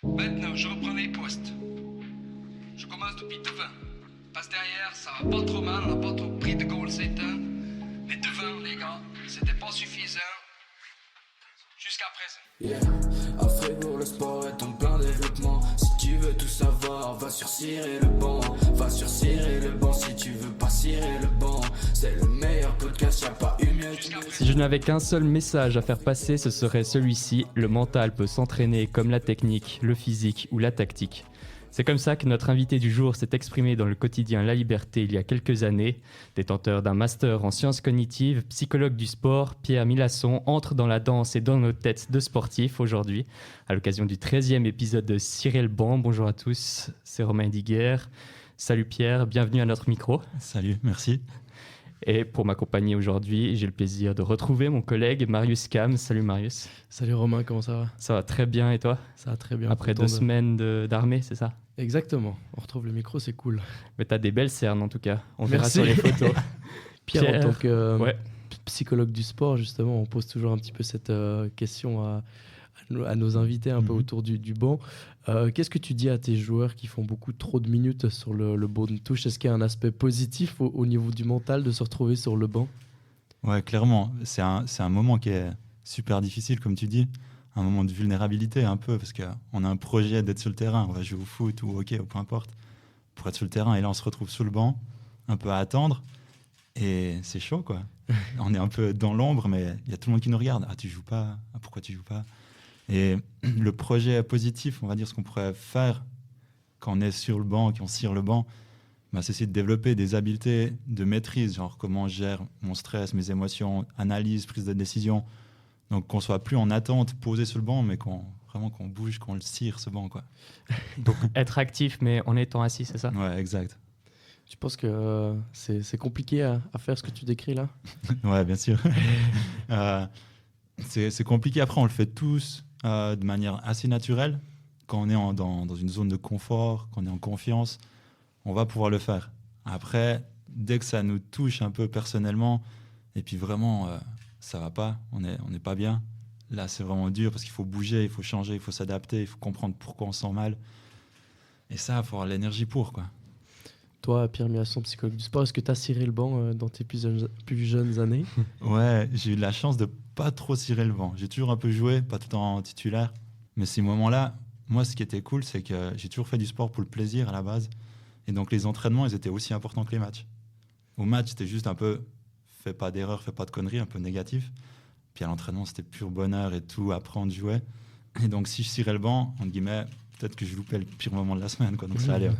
Maintenant, je reprends les postes. Je commence depuis devant. Parce que derrière, ça va pas trop mal, on n'a pas trop pris de goal ces temps. Mais devant, les gars, c'était pas suffisant. Jusqu'à présent. Yeah, à Fribourg le sport est en plein développement. Si tu veux tout savoir, va sur Cirer le banc. Va sur Cirer le banc si tu veux pas cirer le banc. C'est le meilleur podcast, y'a pas eu mieux. Si je n'avais qu'un seul message à faire passer, ce serait celui-ci. Le mental peut s'entraîner comme la technique, le physique ou la tactique. C'est comme ça que notre invité du jour s'est exprimé dans le quotidien La Liberté il y a quelques années. Détenteur d'un master en sciences cognitives, psychologue du sport, Pierre Milasson entre dans la danse et dans nos têtes de sportifs aujourd'hui, à l'occasion du 13e épisode de Cirer le banc. Bonjour à tous, c'est Romain Diguer. Salut Pierre, bienvenue à notre micro. Salut, merci. Et pour m'accompagner aujourd'hui, j'ai le plaisir de retrouver mon collègue Marius Cam. Salut Marius. Salut Romain, comment ça va ? Ça va très bien et toi ? Ça va très bien. Après 2 semaines d'armée, c'est ça ? Exactement, on retrouve le micro, c'est cool. Mais t'as des belles cernes en tout cas, on verra Merci. sur les photos. Pierre, en tant que ouais. psychologue du sport, justement, on pose toujours un petit peu cette question à nos invités un peu autour du banc. Qu'est-ce que tu dis à tes joueurs qui font beaucoup trop de minutes sur le banc de touche ? Est-ce qu'il y a un aspect positif au niveau du mental de se retrouver sur le banc ? Ouais, clairement, c'est un moment qui est super difficile, comme tu dis, un moment de vulnérabilité un peu, parce qu'on a un projet d'être sur le terrain, on va jouer au foot ou au hockey ou peu importe, pour être sur le terrain, et là on se retrouve sous le banc, un peu à attendre, et c'est chaud quoi. On est un peu dans l'ombre, mais il y a tout le monde qui nous regarde. Ah, tu joues pas ? Ah, pourquoi tu joues pas ? Et le projet positif, on va dire ce qu'on pourrait faire quand on est sur le banc, quand on cire le banc, bah, c'est essayer de développer des habiletés de maîtrise, genre comment je gère mon stress, mes émotions, analyse, prise de décision. Donc qu'on soit plus en attente, posé sur le banc, mais qu'on bouge, qu'on le cire ce banc, quoi. Donc être actif mais en étant assis, c'est ça ? Ouais, exact. Tu penses que c'est compliqué à faire ce que tu décris là ? Ouais, bien sûr. C'est compliqué. Après, on le fait tous de manière assez naturelle. Quand on est dans une zone de confort, quand on est en confiance, on va pouvoir le faire. Après, dès que ça nous touche un peu personnellement, et puis vraiment, ça va pas, on n'est pas bien, là, c'est vraiment dur parce qu'il faut bouger, il faut changer, il faut s'adapter, il faut comprendre pourquoi on se sent mal. Et ça, il faut avoir l'énergie pour, quoi. Toi, Pierre Milasson, psychologue du sport, est-ce que tu as ciré le banc dans tes plus jeunes années ? Ouais, j'ai eu de la chance de pas trop cirer le banc. J'ai toujours un peu joué, pas tout le temps titulaire. Mais ces moments-là, moi, ce qui était cool, c'est que j'ai toujours fait du sport pour le plaisir à la base. Et donc, les entraînements, ils étaient aussi importants que les matchs. Au match, c'était juste un peu fais pas d'erreur, fais pas de conneries, un peu négatif. Puis à l'entraînement, c'était pur bonheur et tout, apprendre, jouer. Et donc, si je cirais le banc, entre guillemets, peut-être que je loupais le pire moment de la semaine, quoi. Donc, ça allait.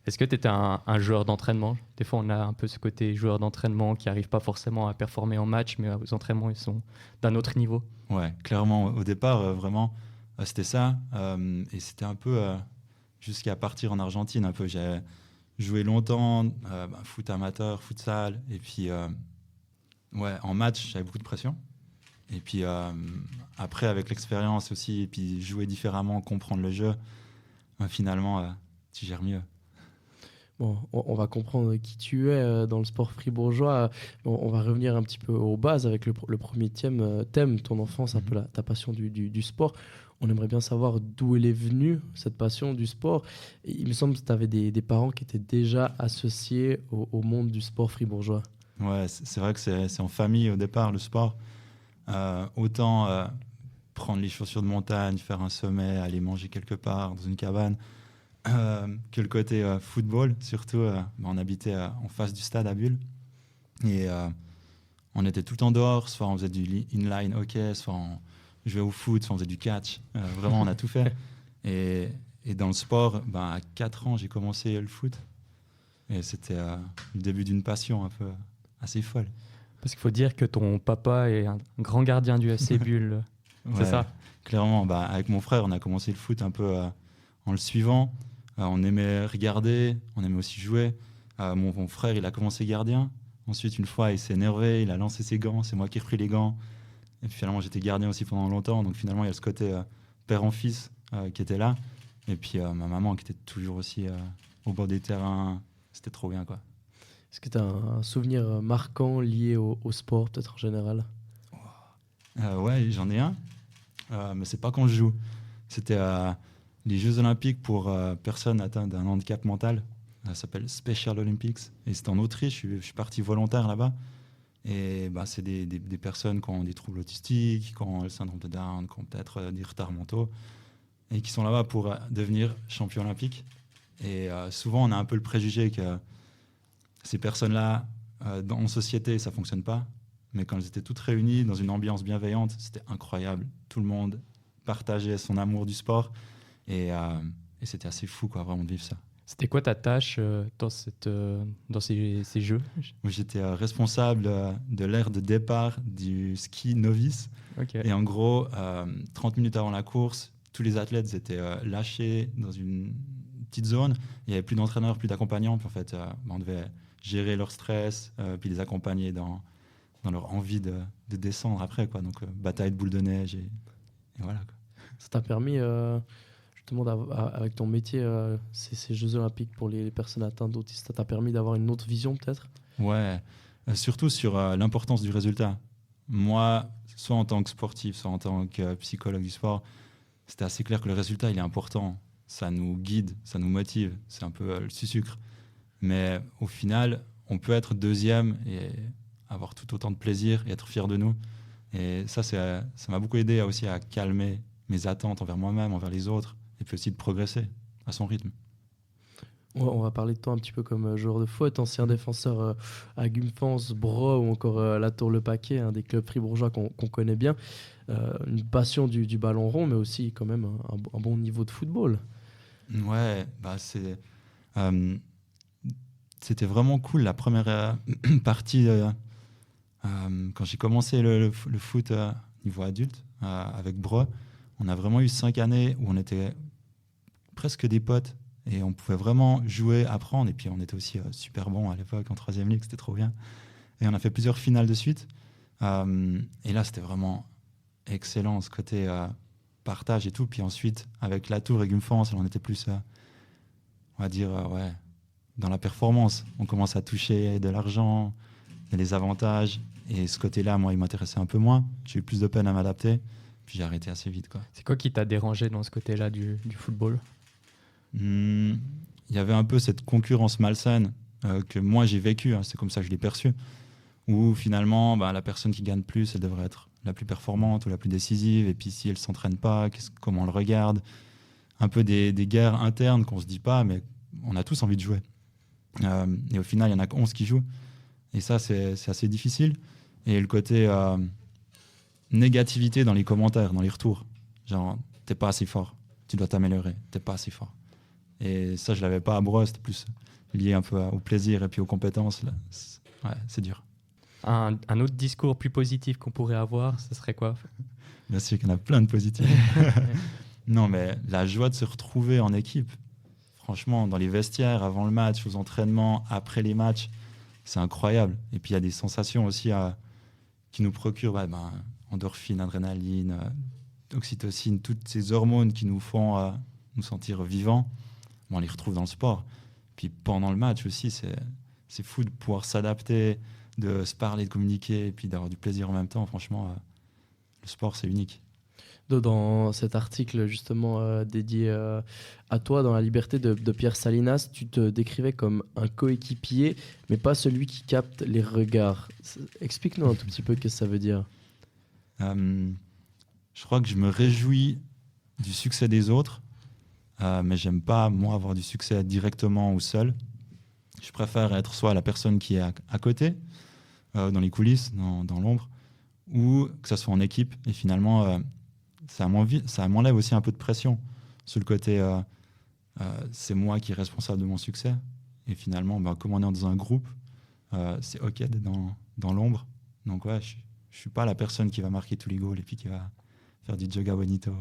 Est-ce que tu étais un joueur d'entraînement ? Des fois, on a un peu ce côté joueur d'entraînement qui n'arrive pas forcément à performer en match, mais aux entraînements, ils sont d'un autre niveau. Ouais, clairement. Au départ, vraiment, c'était ça. Et c'était un peu jusqu'à partir en Argentine. Un peu, j'ai joué longtemps, foot amateur, futsal. Et puis, ouais, en match, j'avais beaucoup de pression. Et puis, après, avec l'expérience aussi, et puis jouer différemment, comprendre le jeu, finalement, tu gères mieux. Bon, on va comprendre qui tu es dans le sport fribourgeois. On va revenir un petit peu aux bases avec le premier thème, ton enfance, un peu ta passion du sport. On aimerait bien savoir d'où elle est venue, cette passion du sport. Et il me semble que tu avais des parents qui étaient déjà associés au monde du sport fribourgeois. Ouais, c'est vrai que c'est en famille au départ, le sport. Autant prendre les chaussures de montagne, faire un sommet, aller manger quelque part dans une cabane, que le côté football, surtout, on habitait en face du stade à Bulle, et on était tout le temps dehors, soit on faisait du inline hockey, soit on jouait au foot, soit on faisait du catch, vraiment on a tout fait, et dans le sport, à 4 ans j'ai commencé le foot, et c'était le début d'une passion un peu assez folle. Parce qu'il faut dire que ton papa est un grand gardien du FC Bulle, c'est ça ? Clairement, avec mon frère on a commencé le foot un peu en le suivant. On aimait regarder, on aimait aussi jouer. Mon frère, il a commencé gardien. Ensuite, une fois, il s'est énervé, il a lancé ses gants. C'est moi qui ai repris les gants. Et puis finalement, j'étais gardien aussi pendant longtemps. Donc finalement, il y a ce côté père en fils qui était là. Et puis ma maman qui était toujours aussi au bord des terrains. C'était trop bien, quoi. Est-ce que tu as un souvenir marquant lié au sport, peut-être en général ? Ouais, j'en ai un. Mais c'est pas quand je joue. C'était les Jeux Olympiques pour personnes atteintes d'un handicap mental. Ça s'appelle Special Olympics. Et c'est en Autriche. Je suis parti volontaire là-bas. Et c'est des personnes qui ont des troubles autistiques, qui ont le syndrome de Down, qui ont peut-être des retards mentaux, et qui sont là-bas pour devenir champions olympiques. Et souvent, on a un peu le préjugé que ces personnes-là, en société, ça ne fonctionne pas. Mais quand elles étaient toutes réunies dans une ambiance bienveillante, c'était incroyable. Tout le monde partageait son amour du sport. Et c'était assez fou, quoi, vraiment, de vivre ça. C'était quoi ta tâche dans ces jeux? Moi, j'étais responsable de l'aire de départ du ski novice. Ok. Et en gros, 30 minutes avant la course, tous les athlètes étaient lâchés dans une petite zone. Il n'y avait plus d'entraîneurs, plus d'accompagnants. Puis en fait, on devait gérer leur stress, puis les accompagner dans leur envie de descendre après, quoi. Donc, bataille de boules de neige et voilà, quoi. Ça t'a permis, justement, avec ton métier, ces Jeux Olympiques pour les personnes atteintes d'autisme, ça t'a permis d'avoir une autre vision peut-être? Ouais, surtout sur l'importance du résultat. Moi, soit en tant que sportif, soit en tant que psychologue du sport, c'était assez clair que le résultat, il est important. Ça nous guide, ça nous motive. C'est un peu le sucre. Mais au final, on peut être deuxième et avoir tout autant de plaisir et être fier de nous. Et ça m'a beaucoup aidé aussi à calmer mes attentes envers moi-même, envers les autres, et puis aussi de progresser à son rythme. On va parler de toi un petit peu comme joueur de foot, ancien défenseur à Gumfans, Bro ou encore La Tour-le-Paquet, un des clubs fribourgeois qu'on connaît bien. Une passion du ballon rond, mais aussi quand même un bon niveau de football. Ouais, c'était vraiment cool la première partie quand j'ai commencé le foot niveau adulte avec Bro. On a vraiment eu 5 années où on était presque des potes et on pouvait vraiment jouer, apprendre. Et puis on était aussi super bons à l'époque en 3e ligue, c'était trop bien. Et on a fait plusieurs finales de suite. Et là, c'était vraiment excellent, ce côté partage et tout. Puis ensuite, avec La Tour et Gumfans, on était plus, on va dire, dans la performance. On commence à toucher de l'argent, il y a des avantages. Et ce côté-là, moi, il m'intéressait un peu moins. J'ai eu plus de peine à m'adapter. Puis j'ai arrêté assez vite, quoi. C'est quoi qui t'a dérangé dans ce côté-là du football? Il y avait un peu cette concurrence malsaine que moi j'ai vécue, hein, c'est comme ça que je l'ai perçu, où finalement la personne qui gagne plus, elle devrait être la plus performante ou la plus décisive, et puis si elle ne s'entraîne pas, comment on le regarde, un peu des guerres internes qu'on ne se dit pas, mais on a tous envie de jouer. Et au final, il y en a que 11 qui jouent, et ça c'est assez difficile. Et le côté négativité dans les commentaires, dans les retours, genre t'es pas assez fort, tu dois t'améliorer, t'es pas assez fort. Et ça, je l'avais pas à Bro, c'était plus lié un peu au plaisir et puis aux compétences. Là. C'est dur. Un autre discours plus positif qu'on pourrait avoir, ce serait quoi? Bien sûr qu'il y en a plein de positifs. Non, mais la joie de se retrouver en équipe, franchement, dans les vestiaires, avant le match, aux entraînements, après les matchs, c'est incroyable. Et puis il y a des sensations aussi qui nous procurent endorphine, adrénaline, oxytocine, toutes ces hormones qui nous font nous sentir vivants. On les retrouve dans le sport. Puis pendant le match aussi, c'est fou de pouvoir s'adapter, de se parler, de communiquer, et puis d'avoir du plaisir en même temps. Franchement, le sport, c'est unique. Dans cet article justement dédié à toi, dans La Liberté de Pierre Salinas, tu te décrivais comme un coéquipier, mais pas celui qui capte les regards. Explique-nous un tout petit peu ce que ça veut dire. Je crois que je me réjouis du succès des autres, mais j'aime pas, moi, avoir du succès directement ou seul. Je préfère être soit la personne qui est à côté, dans les coulisses, dans l'ombre, ou que ça soit en équipe. Et finalement, ça m'enlève aussi un peu de pression sur le côté c'est moi qui est responsable de mon succès. Et finalement, comme on est dans un groupe, c'est OK d'être dans l'ombre. Donc ouais, je suis pas la personne qui va marquer tous les goals et puis qui va faire du yoga bonito.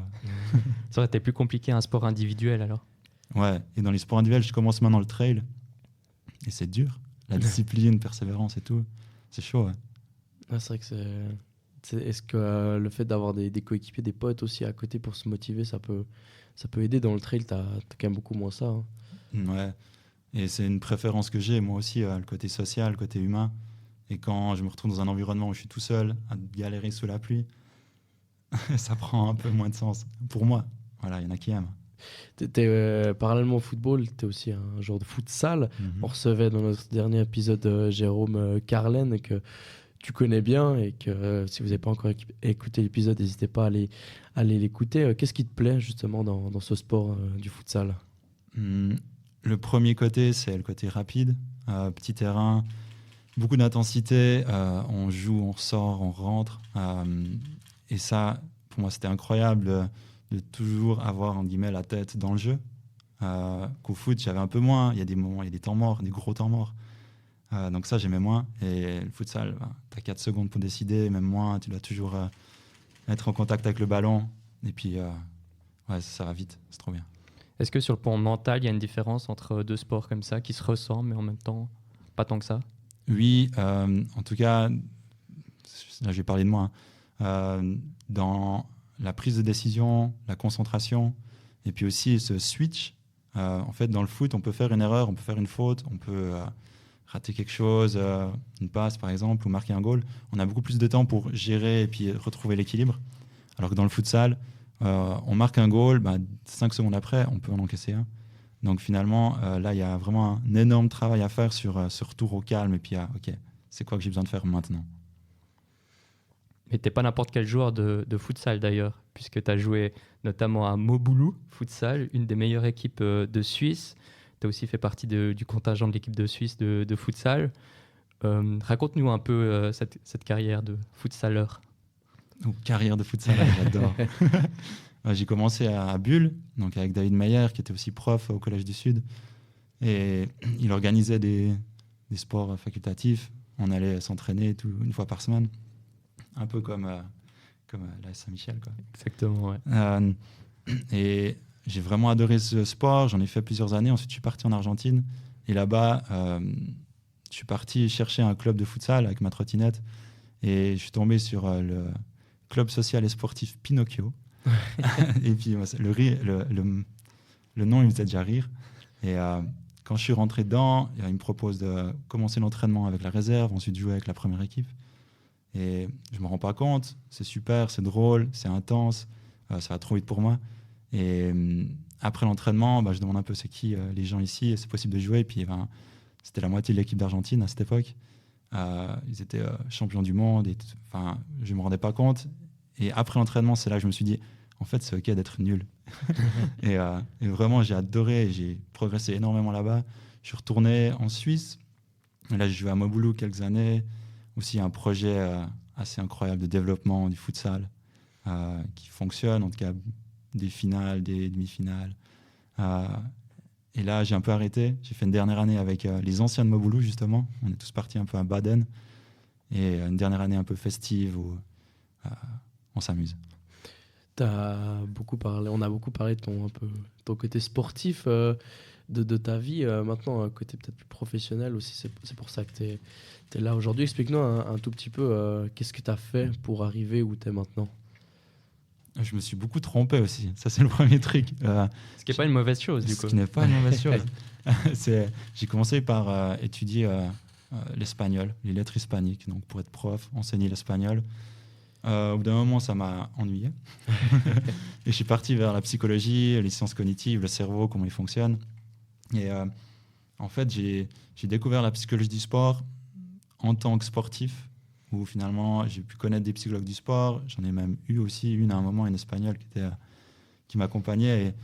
Ça aurait été plus compliqué un sport individuel alors? Ouais, et dans les sports individuels, je commence maintenant le trail. Et c'est dur. La discipline, persévérance et tout. C'est chaud, ouais. Ah, c'est vrai que est-ce que le fait d'avoir des coéquipiers, des potes aussi à côté pour se motiver, ça peut aider? Dans le trail, t'as quand même beaucoup moins ça. Hein. Ouais. Et c'est une préférence que j'ai, moi aussi, le côté social, le côté humain. Et quand je me retrouve dans un environnement où je suis tout seul, à galérer sous la pluie, ça prend un peu moins de sens. Pour moi. Voilà, il y en a qui aiment. Parallèlement au football, tu es aussi un joueur de futsal. On recevait dans notre dernier épisode Jérôme Carlen, que tu connais bien, et que si vous n'avez pas encore écouté l'épisode, n'hésitez pas à aller l'écouter. Qu'est-ce qui te plaît justement dans ce sport du futsal? Le premier côté, c'est le côté rapide, petit terrain, beaucoup d'intensité, on joue, on ressort, on rentre. Et ça, pour moi, c'était incroyable de toujours avoir, entre guillemets, la tête dans le jeu. Qu'au foot, j'avais un peu moins. Il y a des moments, il y a des temps morts, des gros temps morts. Donc ça, j'aimais moins. Et le futsal, tu as 4 secondes pour décider, même moins. Tu dois toujours être en contact avec le ballon. Et puis, ça va vite. C'est trop bien. Est-ce que sur le plan mental, il y a une différence entre deux sports comme ça qui se ressemblent, mais en même temps, pas tant que ça? Oui, en tout cas, là, je vais parler de moi. Dans la prise de décision, la concentration, et puis aussi ce switch. En fait, dans le foot, on peut faire une erreur, on peut faire une faute, on peut rater quelque chose, une passe par exemple, ou marquer un goal. On a beaucoup plus de temps pour gérer et puis retrouver l'équilibre. Alors que dans le futsal, on marque un goal, 5 secondes après, on peut en encaisser un. Donc finalement, là, il y a vraiment un énorme travail à faire sur ce retour au calme. Et puis, OK, c'est quoi que j'ai besoin de faire maintenant? Mais t'es pas n'importe quel joueur de futsal d'ailleurs, puisque tu as joué notamment à Moboulou Futsal, une des meilleures équipes de Suisse. Tu as aussi fait partie du contingent de l'équipe de Suisse de futsal. Raconte-nous un peu cette carrière de futsaleur. Carrière de futsal, j'adore. J'ai commencé à Bulle, donc avec David Mayer, qui était aussi prof au Collège du Sud. Et il organisait des sports facultatifs. On allait s'entraîner une fois par semaine. Un peu comme la Saint-Michel, quoi. Exactement, ouais. Et j'ai vraiment adoré ce sport. J'en ai fait plusieurs années. Ensuite, je suis parti en Argentine. Et là-bas, je suis parti chercher un club de futsal avec ma trottinette. Et je suis tombé sur le club social et sportif Pinocchio. Et puis, le nom, il me faisait déjà rire. Et quand je suis rentré dedans, il me propose de commencer l'entraînement avec la réserve, ensuite jouer avec la première équipe. Et je ne me rends pas compte, c'est super, c'est drôle, c'est intense, ça va trop vite pour moi. Et après l'entraînement, je demande un peu c'est qui les gens ici, et c'est possible de jouer. Et puis c'était la moitié de l'équipe d'Argentine à cette époque. Ils étaient champions du monde, je ne me rendais pas compte. Et après l'entraînement, c'est là que je me suis dit, en fait, c'est OK d'être nul. et vraiment, j'ai adoré, j'ai progressé énormément là-bas. Je suis retourné en Suisse. Et là, j'ai joué à Moboulou quelques années. Aussi un projet assez incroyable de développement du futsal qui fonctionne, en tout cas des finales, des demi-finales. Et là, j'ai un peu arrêté. J'ai fait une dernière année avec les anciens de Moboulou, justement. On est tous partis un peu à Baden. Et une dernière année un peu festive où on s'amuse. On a beaucoup parlé de ton côté sportif de ta vie. Maintenant, un côté peut-être plus professionnel aussi. C'est pour ça que tu es là aujourd'hui. Explique-nous un tout petit peu qu'est-ce que tu as fait pour arriver où tu es maintenant. Je me suis beaucoup trompé aussi. Ça, c'est le premier truc. Ce qui n'est pas une mauvaise chose, du coup. Ce qui n'est pas une mauvaise chose. J'ai commencé par étudier l'espagnol, les lettres hispaniques. Donc, pour être prof, enseigner l'espagnol. Au bout d'un moment, ça m'a ennuyé. Et je suis parti vers la psychologie, les sciences cognitives, le cerveau, comment il fonctionne. Et en fait, j'ai découvert la psychologie du sport en tant que sportif, où finalement, j'ai pu connaître des psychologues du sport. J'en ai même eu aussi une à un moment, une espagnole qui m'accompagnait.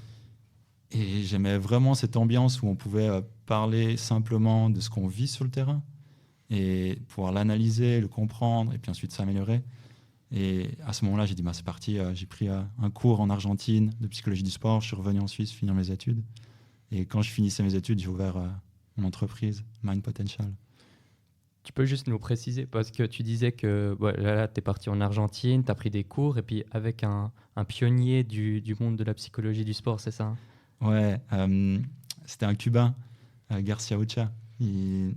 Et j'aimais vraiment cette ambiance où on pouvait parler simplement de ce qu'on vit sur le terrain et pouvoir l'analyser, le comprendre et puis ensuite s'améliorer. Et à ce moment-là, j'ai dit, c'est parti. J'ai pris un cours en Argentine de psychologie du sport. Je suis revenu en Suisse finir mes études. Et quand je finissais mes études, j'ai ouvert mon entreprise, Mind Potential. Tu peux juste nous préciser, parce que tu disais que là, tu es parti en Argentine, tu as pris des cours, et puis avec un pionnier du monde de la psychologie du sport, c'est ça? Ouais, c'était un Cubain, Garcia Ucha. Il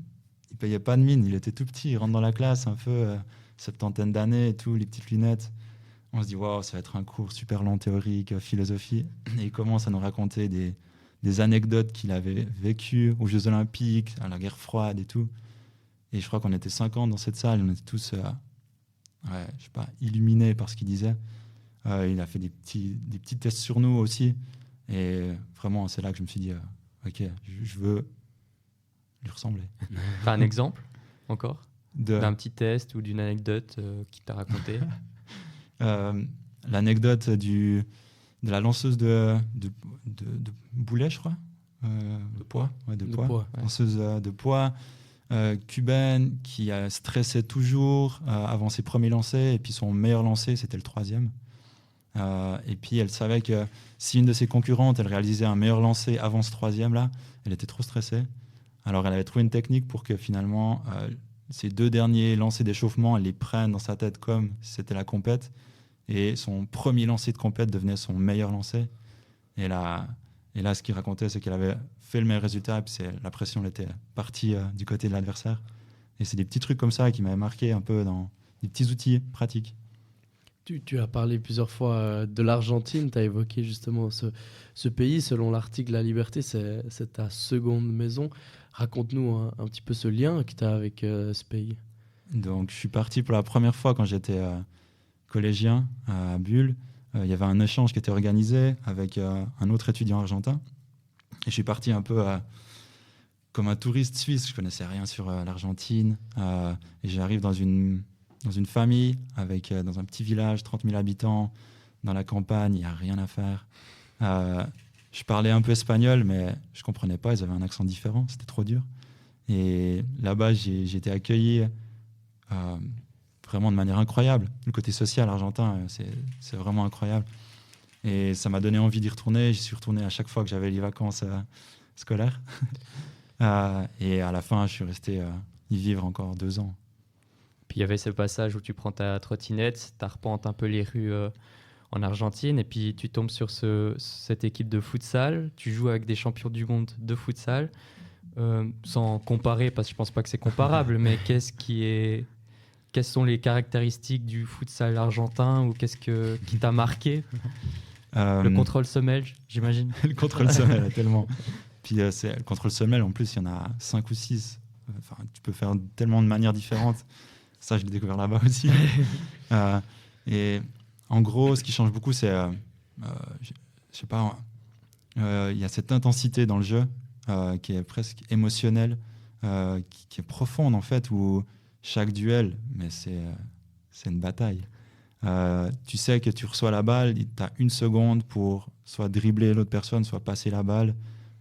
payait pas de mine, il était tout petit, il rentre dans la classe un peu... septantaine d'années et tout, les petites lunettes. On se dit, waouh, ça va être un cours super long, théorique, philosophie. Et il commence à nous raconter des anecdotes qu'il avait vécues aux Jeux Olympiques, à la guerre froide et tout. Et je crois qu'on était 50 dans cette salle, on était tous, illuminés par ce qu'il disait. Il a fait des petits tests sur nous aussi. Et vraiment, c'est là que je me suis dit, ok, je veux lui ressembler. T'as un exemple encore De- d'un petit test ou d'une anecdote qui t'a raconté? L'anecdote de la lanceuse de boulet, je crois. De poids. Ouais, de De poids. poids, ouais. Lanceuse de poids cubaine qui stressait toujours avant ses premiers lancers. Et puis son meilleur lancer, c'était le 3e. Et puis elle savait que si une de ses concurrentes, elle réalisait un meilleur lancer avant ce 3e-là, elle était trop stressée. Alors elle avait trouvé une technique pour que finalement ces 2 derniers lancers d'échauffement, elle les prenne dans sa tête comme si c'était la compète. Et son premier lancer de compète devenait son meilleur lancer. Et là, ce qu'il racontait, c'est qu'elle avait fait le meilleur résultat, et puis la pression elle était partie du côté de l'adversaire. Et c'est des petits trucs comme ça qui m'avaient marqué un peu dans des petits outils pratiques. Tu as parlé plusieurs fois de l'Argentine, tu as évoqué justement ce pays. Selon l'article La Liberté, c'est ta seconde maison. Raconte-nous un petit peu ce lien que tu as avec ce pays. Donc je suis parti pour la première fois quand j'étais collégien à Bulle. Il y avait un échange qui était organisé avec un autre étudiant argentin. Et je suis parti un peu comme un touriste suisse. Je connaissais rien sur l'Argentine. Et j'arrive dans une famille, dans un petit village, 30 000 habitants, dans la campagne, il n'y a rien à faire. Je parlais un peu espagnol, mais je ne comprenais pas, ils avaient un accent différent, c'était trop dur. Et là-bas, j'ai été accueilli vraiment de manière incroyable. Le côté social argentin, c'est vraiment incroyable. Et ça m'a donné envie d'y retourner. J'y suis retourné à chaque fois que j'avais les vacances scolaires. Et à la fin, je suis resté y vivre encore 2 ans. Puis il y avait ce passage où tu prends ta trottinette, tu arpentes un peu les rues en Argentine, et puis tu tombes sur cette équipe de futsal. Tu joues avec des champions du monde de futsal. Sans comparer, parce que je pense pas que c'est comparable, mais quelles sont les caractéristiques du futsal argentin, ou qui t'a marqué? Le contrôle semelle, j'imagine. Le contrôle semelle, tellement. Puis le contrôle semelle, en plus, il y en a 5 ou 6. Enfin, tu peux faire tellement de manières différentes. Ça, je l'ai découvert là-bas aussi. Et en gros, ce qui change beaucoup, c'est, je sais pas, il y a cette intensité dans le jeu qui est presque émotionnelle, qui est profonde en fait, où chaque duel, mais c'est une bataille. Tu sais que tu reçois la balle, tu as 1 seconde pour soit dribbler l'autre personne, soit passer la balle,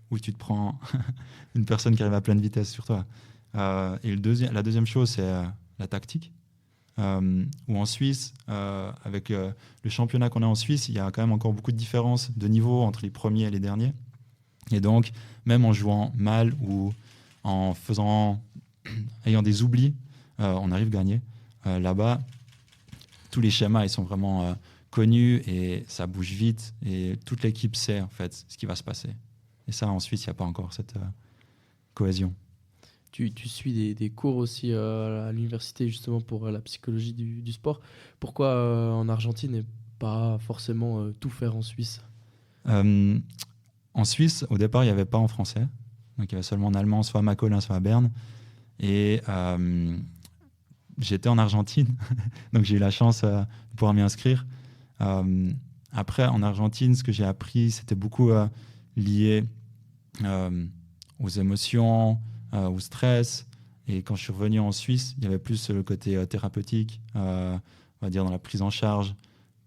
ou tu te prends une personne qui arrive à pleine vitesse sur toi. Et la deuxième chose, c'est la tactique. Où en Suisse, avec le championnat qu'on a en Suisse, il y a quand même encore beaucoup de différences de niveau entre les premiers et les derniers. Et donc, même en jouant mal ou en ayant des oublis, on arrive à gagner. Là-bas, tous les schémas ils sont vraiment connus et ça bouge vite et toute l'équipe sait en fait ce qui va se passer. Et ça, en Suisse, il n'y a pas encore cette cohésion. Tu suis des cours aussi à l'université justement pour la psychologie du sport. Pourquoi en Argentine et pas forcément tout faire en Suisse? En Suisse, au départ, il n'y avait pas en français. Donc il y avait seulement en allemand, soit à Macolin, soit à Berne. Et j'étais en Argentine, donc j'ai eu la chance de pouvoir m'y inscrire. Après, en Argentine, ce que j'ai appris, c'était beaucoup lié aux émotions, au stress. Et quand je suis revenu en Suisse, il y avait plus le côté thérapeutique, on va dire dans la prise en charge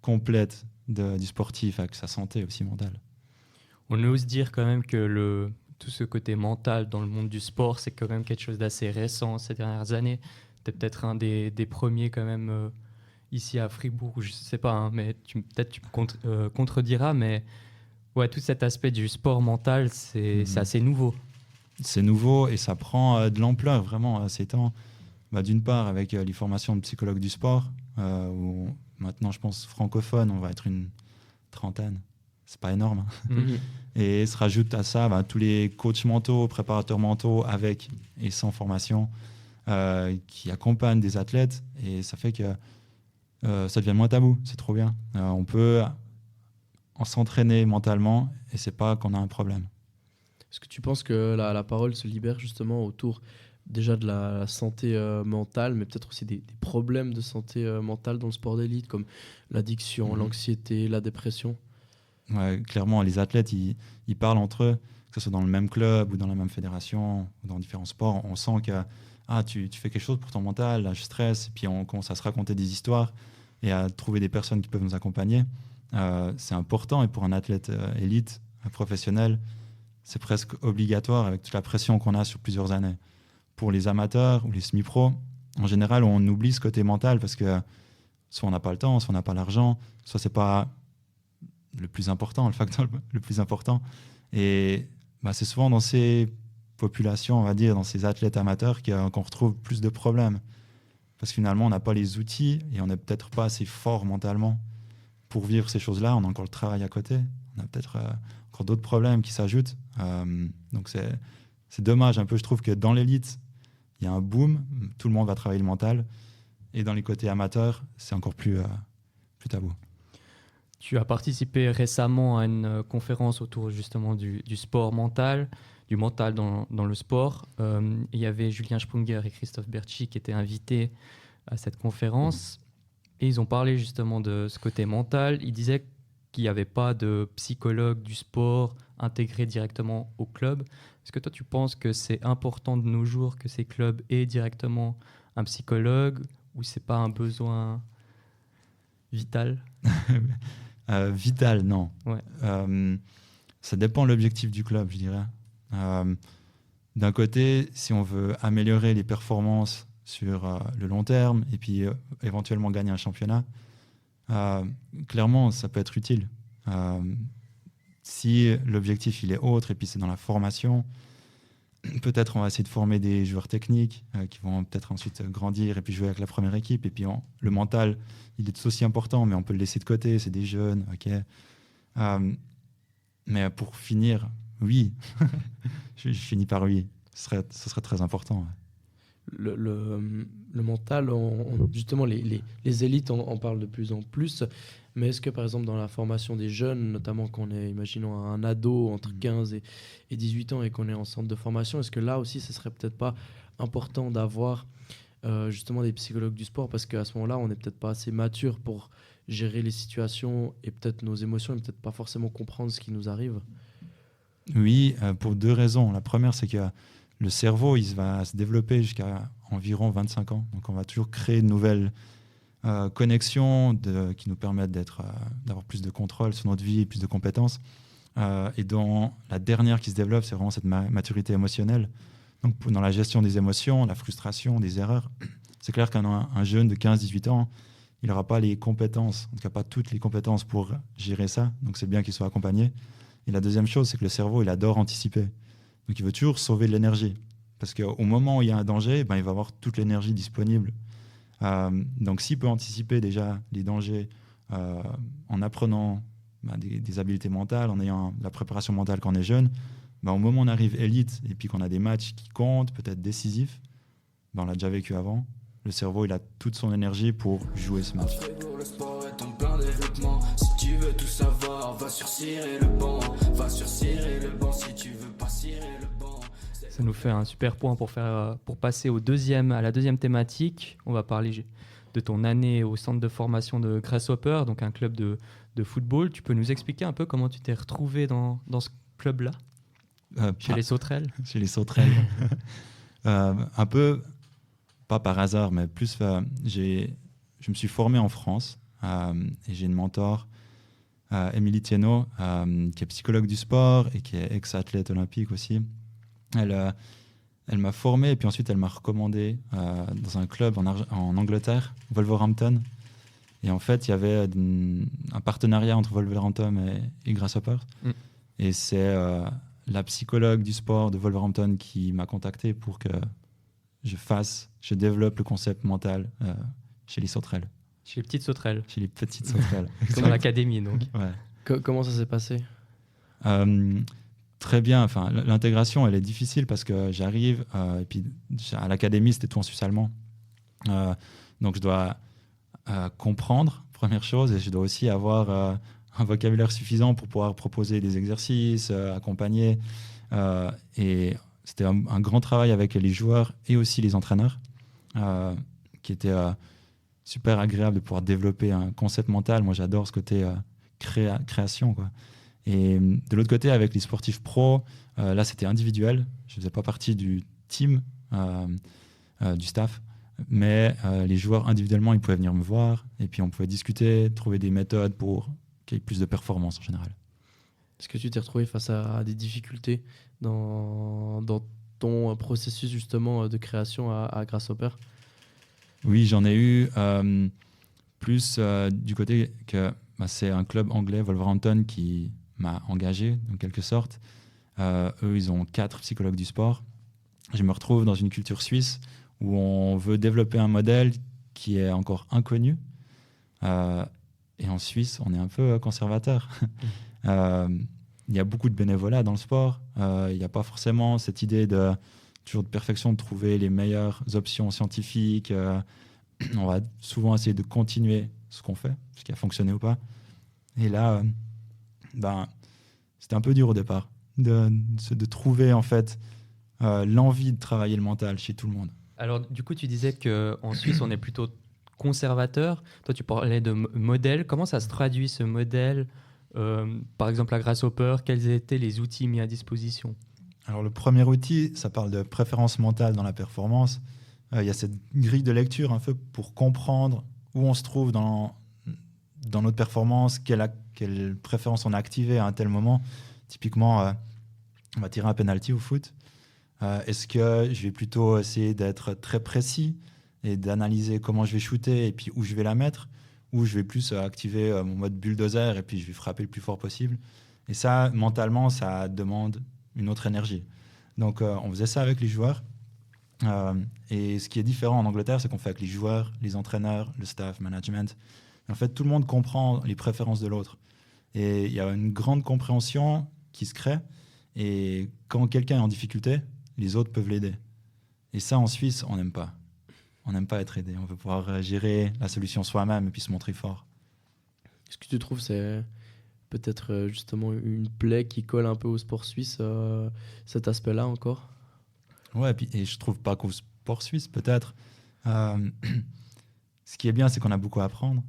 complète du sportif avec sa santé aussi mentale. On ose dire quand même que tout ce côté mental dans le monde du sport, c'est quand même quelque chose d'assez récent ces dernières années. Tu es peut-être un des premiers quand même ici à Fribourg, je sais pas, hein, mais peut-être tu me contrediras, mais ouais, tout cet aspect du sport mental, c'est assez nouveau. C'est nouveau et ça prend de l'ampleur vraiment ces temps. D'une part, avec les formations de psychologues du sport, où maintenant, je pense, francophone, on va être une 30aine. C'est pas énorme. Et se rajoute à ça tous les coachs mentaux, préparateurs mentaux avec et sans formation qui accompagnent des athlètes. Et ça fait que ça devient moins tabou. C'est trop bien. On peut s'entraîner mentalement et c'est pas qu'on a un problème. Est-ce que tu penses que la parole se libère justement autour déjà de la santé mentale, mais peut-être aussi des problèmes de santé mentale dans le sport d'élite, comme l'addiction, l'anxiété, la dépression? Ouais, clairement, les athlètes, ils parlent entre eux, que ce soit dans le même club ou dans la même fédération ou dans différents sports. On sent que tu fais quelque chose pour ton mental, là, je stresse, et puis on commence à se raconter des histoires et à trouver des personnes qui peuvent nous accompagner. C'est important, et pour un athlète élite, un professionnel, c'est presque obligatoire avec toute la pression qu'on a sur plusieurs années. Pour les amateurs ou les semi-pros, en général, on oublie ce côté mental parce que soit on n'a pas le temps, soit on n'a pas l'argent, soit c'est pas le plus important, le facteur le plus important. Et c'est souvent dans ces populations, on va dire, dans ces athlètes amateurs qu'on retrouve plus de problèmes. Parce que finalement, on n'a pas les outils et on n'est peut-être pas assez fort mentalement pour vivre ces choses-là. On a encore le travail à côté. On a peut-être encore d'autres problèmes qui s'ajoutent. Donc c'est dommage un peu. Je trouve que dans l'élite, il y a un boom. Tout le monde va travailler le mental. Et dans les côtés amateurs, c'est encore plus tabou. Tu as participé récemment à une conférence autour justement du sport mental, du mental dans le sport. Il y avait Julien Sprunger et Christophe Bertschy qui étaient invités à cette conférence et ils ont parlé justement de ce côté mental. Ils disaient qu'il n'y avait pas de psychologue du sport intégré directement au club. Est-ce que toi tu penses que c'est important de nos jours que ces clubs aient directement un psychologue ou c'est pas un besoin vital? Vital, non. Ouais. Ça dépend de l'objectif du club, je dirais. D'un côté, si on veut améliorer les performances sur le long terme et puis éventuellement gagner un championnat, clairement, ça peut être utile. Si l'objectif il est autre et puis c'est dans la formation, peut-être on va essayer de former des joueurs techniques qui vont peut-être ensuite grandir et puis jouer avec la première équipe. Et puis le mental, il est aussi important, mais on peut le laisser de côté, c'est des jeunes. Ok. Mais pour finir, oui, je finis par oui. Ce serait très important. Ouais. Le mental, justement, les élites en parlent de plus en plus. Mais est-ce que, par exemple, dans la formation des jeunes, notamment quand on est, imaginons, un ado entre 15 et 18 ans et qu'on est en centre de formation, est-ce que là aussi, ce serait peut-être pas important d'avoir justement des psychologues du sport? Parce qu'à ce moment-là, on n'est peut-être pas assez mature pour gérer les situations et peut-être nos émotions et peut-être pas forcément comprendre ce qui nous arrive. Oui, pour deux raisons. La première, c'est que le cerveau, il va se développer jusqu'à environ 25 ans. Donc, on va toujours créer de nouvelles connexions qui nous permettent d'avoir plus de contrôle sur notre vie et plus de compétences. Et dans la dernière qui se développe, c'est vraiment cette maturité émotionnelle. Donc, dans la gestion des émotions, la frustration, des erreurs, c'est clair qu'un jeune de 15-18 ans, il n'aura pas les compétences, en tout cas pas toutes les compétences pour gérer ça. Donc, c'est bien qu'il soit accompagné. Et la deuxième chose, c'est que le cerveau, il adore anticiper. Donc, il veut toujours sauver de l'énergie. Parce qu'au moment où il y a un danger, il va avoir toute l'énergie disponible. Donc, s'il peut anticiper déjà les dangers en apprenant des habiletés mentales, en ayant la préparation mentale quand on est jeune, au moment où on arrive élite et puis qu'on a des matchs qui comptent, peut-être décisifs, on l'a déjà vécu avant, le cerveau, il a toute son énergie pour jouer ce match. Le sport est en plein développement. Si tu veux tout savoir, va sur cirer le banc. Va sur cirer le banc si tu veux pas cirer le banc. Ça nous fait un super point pour passer à la deuxième thématique. On va parler de ton année au centre de formation de Grasshopper, donc un club de football. Tu peux nous expliquer un peu comment tu t'es retrouvé dans ce club-là, chez les Sauterelles? Chez les Sauterelles. Un peu, pas par hasard, mais plus, je me suis formé en France et j'ai une mentor, Émilie Thienot, qui est psychologue du sport et qui est ex-athlète olympique aussi. Elle m'a formé et puis ensuite elle m'a recommandé dans un club en Angleterre, Wolverhampton. Et en fait, il y avait un partenariat entre Wolverhampton et Grasshopper. Et c'est la psychologue du sport de Wolverhampton qui m'a contacté pour que je développe le concept mental chez les Sauterelles. Chez les petites Sauterelles. Chez les petites Sauterelles. Dans l'académie, donc. Ouais. Comment ça s'est passé? Très bien. Enfin, l'intégration, elle est difficile parce que j'arrive et puis à l'académie, c'était tout en suisse allemand. Donc, je dois comprendre, première chose, et je dois aussi avoir un vocabulaire suffisant pour pouvoir proposer des exercices, accompagner. Et c'était un grand travail avec les joueurs et aussi les entraîneurs, qui était super agréable de pouvoir développer un concept mental. Moi, j'adore ce côté création, quoi. Et de l'autre côté, avec les sportifs pros, là, c'était individuel. Je ne faisais pas partie du team, du staff. Mais les joueurs, individuellement, ils pouvaient venir me voir. Et puis, on pouvait discuter, trouver des méthodes pour qu'il y ait plus de performance en général. Est-ce que tu t'es retrouvé face à des difficultés dans ton processus justement de création à Grasshopper? Oui, j'en ai eu plus du côté que c'est un club anglais, Wolverhampton, qui m'a engagé, en quelque sorte. Eux, ils ont 4 psychologues du sport. Je me retrouve dans une culture suisse où on veut développer un modèle qui est encore inconnu. Et en Suisse, on est un peu conservateur. Il y a beaucoup de bénévolat dans le sport. Il n'y a pas forcément cette idée toujours de perfection, de trouver les meilleures options scientifiques. On va souvent essayer de continuer ce qu'on fait, ce qui a fonctionné ou pas. Et là, c'était un peu dur au départ de trouver en fait l'envie de travailler le mental chez tout le monde. Alors, du coup, tu disais qu'en Suisse, on est plutôt conservateur. Toi, tu parlais de modèle. Comment ça se traduit, ce modèle par exemple, à Grasshopper, quels étaient les outils mis à disposition? Alors, le premier outil, ça parle de préférence mentale dans la performance. Il y a cette grille de lecture un peu pour comprendre où on se trouve dans notre performance, quelle préférence on a activée à un tel moment. Typiquement, on va tirer un penalty au foot. Est-ce que je vais plutôt essayer d'être très précis et d'analyser comment je vais shooter et puis où je vais la mettre, ou je vais plus activer mon mode bulldozer et puis je vais frapper le plus fort possible. Et ça, mentalement, ça demande une autre énergie. Donc, on faisait ça avec les joueurs. Et ce qui est différent en Angleterre, c'est qu'on fait avec les joueurs, les entraîneurs, le staff, management. Et en fait, tout le monde comprend les préférences de l'autre. Et il y a une grande compréhension qui se crée. Et quand quelqu'un est en difficulté, les autres peuvent l'aider. Et ça, en Suisse, on n'aime pas. On n'aime pas être aidé. On veut pouvoir gérer la solution soi-même et puis se montrer fort. Est-ce que tu trouves que c'est peut-être justement une plaie qui colle un peu au sport suisse, cet aspect-là encore? Ouais, et je trouve pas qu'au sport suisse, peut-être. Ce qui est bien, c'est qu'on a beaucoup à apprendre.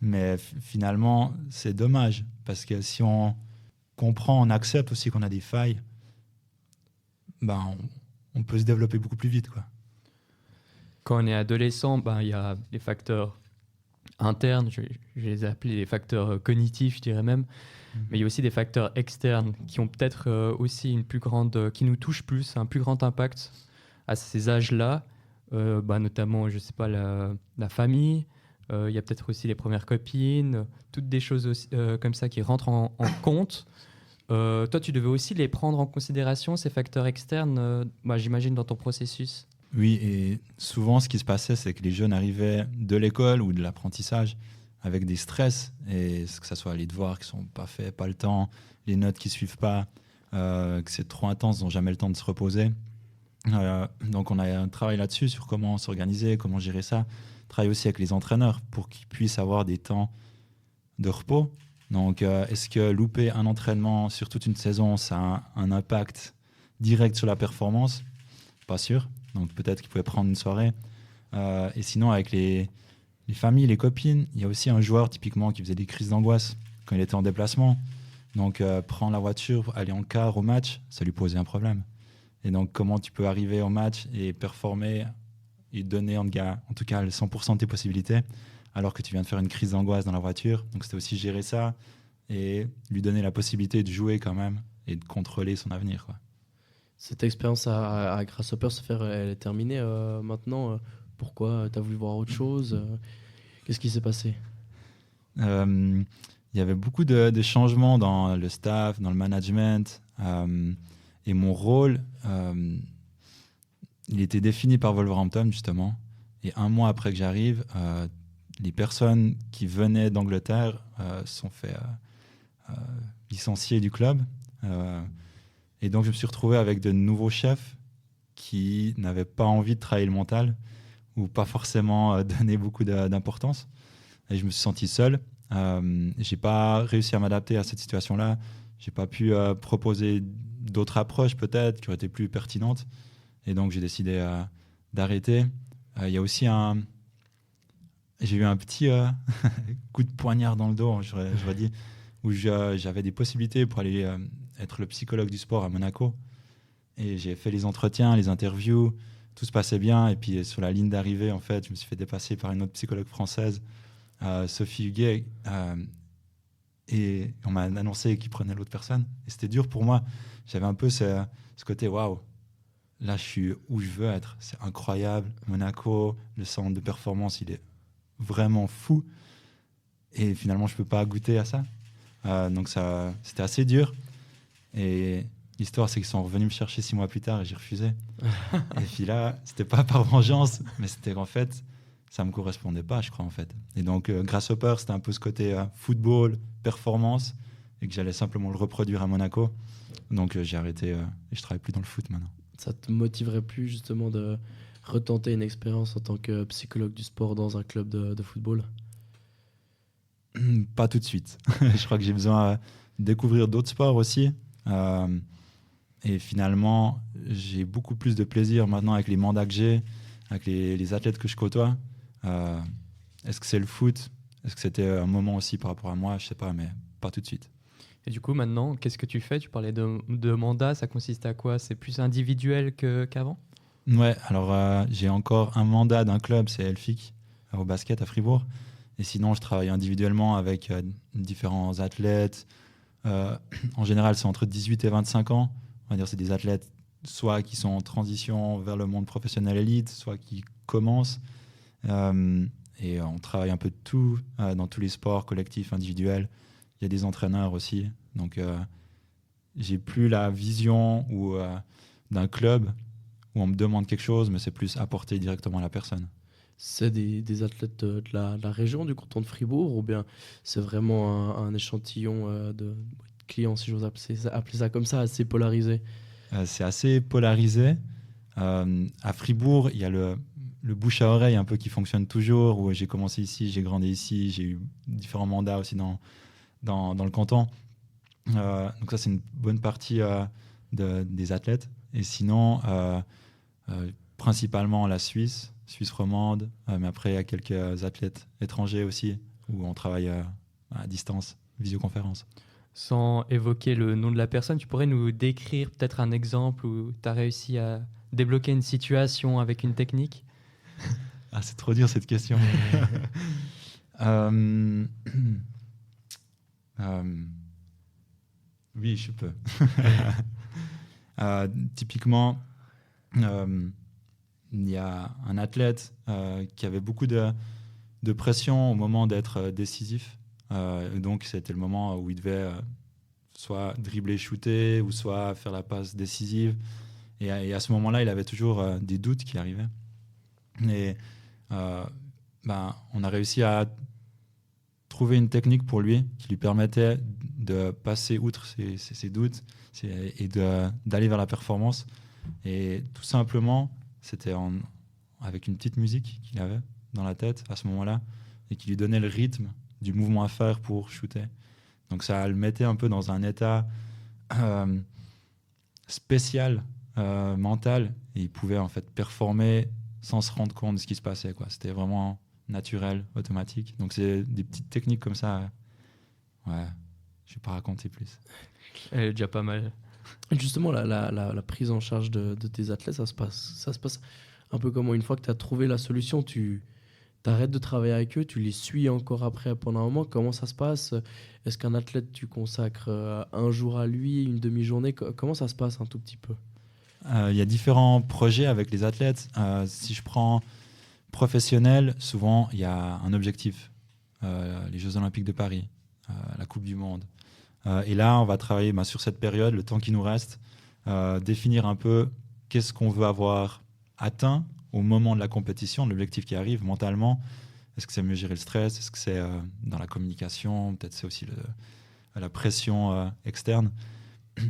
Mais finalement, c'est dommage. Parce que si on comprend, on accepte aussi qu'on a des failles, on peut se développer beaucoup plus vite, quoi. Quand on est adolescent, il y a les facteurs internes, je les ai appelés les facteurs cognitifs, je dirais même. Mais il y a aussi des facteurs externes qui ont peut-être aussi une plus grande, qui nous touchent plus, un plus grand impact à ces âges-là, notamment, je sais pas, la famille. Il y a peut-être aussi les premières copines, toutes des choses aussi, comme ça qui rentrent en compte. Toi, tu devais aussi les prendre en considération, ces facteurs externes, j'imagine, dans ton processus. Oui, et souvent, ce qui se passait, c'est que les jeunes arrivaient de l'école ou de l'apprentissage avec des stress, et que ce soit les devoirs qui ne sont pas faits, pas le temps, les notes qui ne suivent pas, que c'est trop intense, ils n'ont jamais le temps de se reposer. Donc, on a un travail là-dessus, sur comment s'organiser, comment gérer ça. Travail aussi avec les entraîneurs pour qu'ils puissent avoir des temps de repos. Donc, est-ce que louper un entraînement sur toute une saison, ça a un impact direct sur la performance? Pas sûr. Donc, peut-être qu'ils pouvaient prendre une soirée. Et sinon, avec les familles, les copines, il y a aussi un joueur typiquement qui faisait des crises d'angoisse quand il était en déplacement. Donc, prendre la voiture, aller en car au match, ça lui posait un problème. Et donc, comment tu peux arriver au match et performer et donner en tout cas le 100% de tes possibilités alors que tu viens de faire une crise d'angoisse dans la voiture. Donc, c'était aussi gérer ça et lui donner la possibilité de jouer quand même et de contrôler son avenir, quoi. Cette expérience à Grasshopper, elle est terminée maintenant. Pourquoi tu as voulu voir autre chose? Qu'est-ce qui s'est passé? Il y avait beaucoup de changements dans le staff, dans le management. Et mon rôle, il était défini par Wolverhampton, justement. Et un mois après que j'arrive, les personnes qui venaient d'Angleterre sont fait licencier du club. Et donc, je me suis retrouvé avec de nouveaux chefs qui n'avaient pas envie de travailler le mental ou pas forcément donner beaucoup d'importance. Et je me suis senti seul. Je n'ai pas réussi à m'adapter à cette situation-là. Je n'ai pas pu proposer d'autres approches peut-être qui auraient été plus pertinentes. Et donc, j'ai décidé d'arrêter. Il y a aussi j'ai eu un petit coup de poignard dans le dos, j'aurais dit, où j'avais des possibilités pour aller être le psychologue du sport à Monaco. Et j'ai fait les entretiens, les interviews, tout se passait bien. Et puis sur la ligne d'arrivée, en fait, je me suis fait dépasser par une autre psychologue française, Sophie Huguet, et on m'a annoncé qu'il prenait l'autre personne. Et c'était dur pour moi. J'avais un peu ce côté, waouh, là je suis où je veux être. C'est incroyable. Monaco, le centre de performance, il est vraiment fou. Et finalement, je ne peux pas goûter à ça. Donc c'était assez dur. Et l'histoire, c'est qu'ils sont revenus me chercher 6 mois plus tard et j'ai refusé. Et puis là, c'était pas par vengeance, mais c'était qu'en fait, ça me correspondait pas, je crois, en fait. Et donc, Grasshopper, c'était un peu ce côté football, performance, et que j'allais simplement le reproduire à Monaco. Donc, j'ai arrêté et je travaille plus dans le foot maintenant. Ça te motiverait plus justement de retenter une expérience en tant que psychologue du sport dans un club de football? Pas tout de suite. Je crois que j'ai besoin de découvrir d'autres sports aussi. Et finalement, j'ai beaucoup plus de plaisir maintenant avec les mandats que j'ai, avec les athlètes que je côtoie. Est-ce que c'est le foot? Est-ce que c'était un moment aussi par rapport à moi? Je sais pas, mais pas tout de suite. Et du coup, maintenant, qu'est-ce que tu fais? Tu parlais de mandat, ça consiste à quoi? C'est plus individuel qu'avant? Ouais, alors j'ai encore un mandat d'un club, c'est Elfic, au basket à Fribourg. Et sinon, je travaille individuellement avec différents athlètes. En général, c'est entre 18 et 25 ans. On va dire c'est des athlètes soit qui sont en transition vers le monde professionnel élite, soit qui commencent. Et on travaille un peu de tout dans tous les sports, collectifs, individuels. Il y a des entraîneurs aussi. Donc, j'ai plus la vision d'un club où on me demande quelque chose, mais c'est plus apporter directement à la personne. C'est des athlètes de la région, du canton de Fribourg, ou bien c'est vraiment un échantillon de clients, si j'ose appeler ça comme ça, assez polarisé? C'est assez polarisé. À Fribourg, il y a le bouche à oreille un peu qui fonctionne toujours, où j'ai commencé ici, j'ai grandi ici, j'ai eu différents mandats aussi dans le canton. Donc ça, c'est une bonne partie des athlètes. Et sinon, principalement la Suisse romande, mais après il y a quelques athlètes étrangers aussi, où on travaille à distance, visioconférence. Sans évoquer le nom de la personne, tu pourrais nous décrire peut-être un exemple où tu as réussi à débloquer une situation avec une technique? Ah, c'est trop dur cette question. Oui, je peux. Typiquement, il y a un athlète qui avait beaucoup de pression au moment d'être décisif. Donc, c'était le moment où il devait soit dribbler, shooter, ou soit faire la passe décisive. Et à ce moment-là, il avait toujours des doutes qui arrivaient. Et on a réussi à trouver une technique pour lui qui lui permettait de passer outre ses doutes et d'aller vers la performance. Et tout simplement, c'était avec une petite musique qu'il avait dans la tête à ce moment-là et qui lui donnait le rythme du mouvement à faire pour shooter. Donc ça le mettait un peu dans un état spécial, mental, et il pouvait en fait performer sans se rendre compte de ce qui se passait, quoi. C'était vraiment naturel, automatique. Donc c'est des petites techniques comme ça. Ouais, je vais pas raconter plus. Elle est déjà pas mal. Justement, la prise en charge de tes athlètes, ça se passe un peu comment? Une fois que tu as trouvé la solution, tu arrêtes de travailler avec eux, tu les suis encore après pendant un moment. Comment ça se passe? Est-ce qu'un athlète, tu consacres un jour à lui, une demi-journée? Comment ça se passe un tout petit peu? Il y a différents projets avec les athlètes. Si je prends professionnel, souvent il y a un objectif. Les Jeux Olympiques de Paris, la Coupe du Monde. Et là, on va travailler sur cette période, le temps qui nous reste, définir un peu qu'est-ce qu'on veut avoir atteint au moment de la compétition, de l'objectif qui arrive mentalement. Est-ce que c'est mieux gérer le stress? Est-ce que c'est dans la communication? Peut-être c'est aussi la pression externe.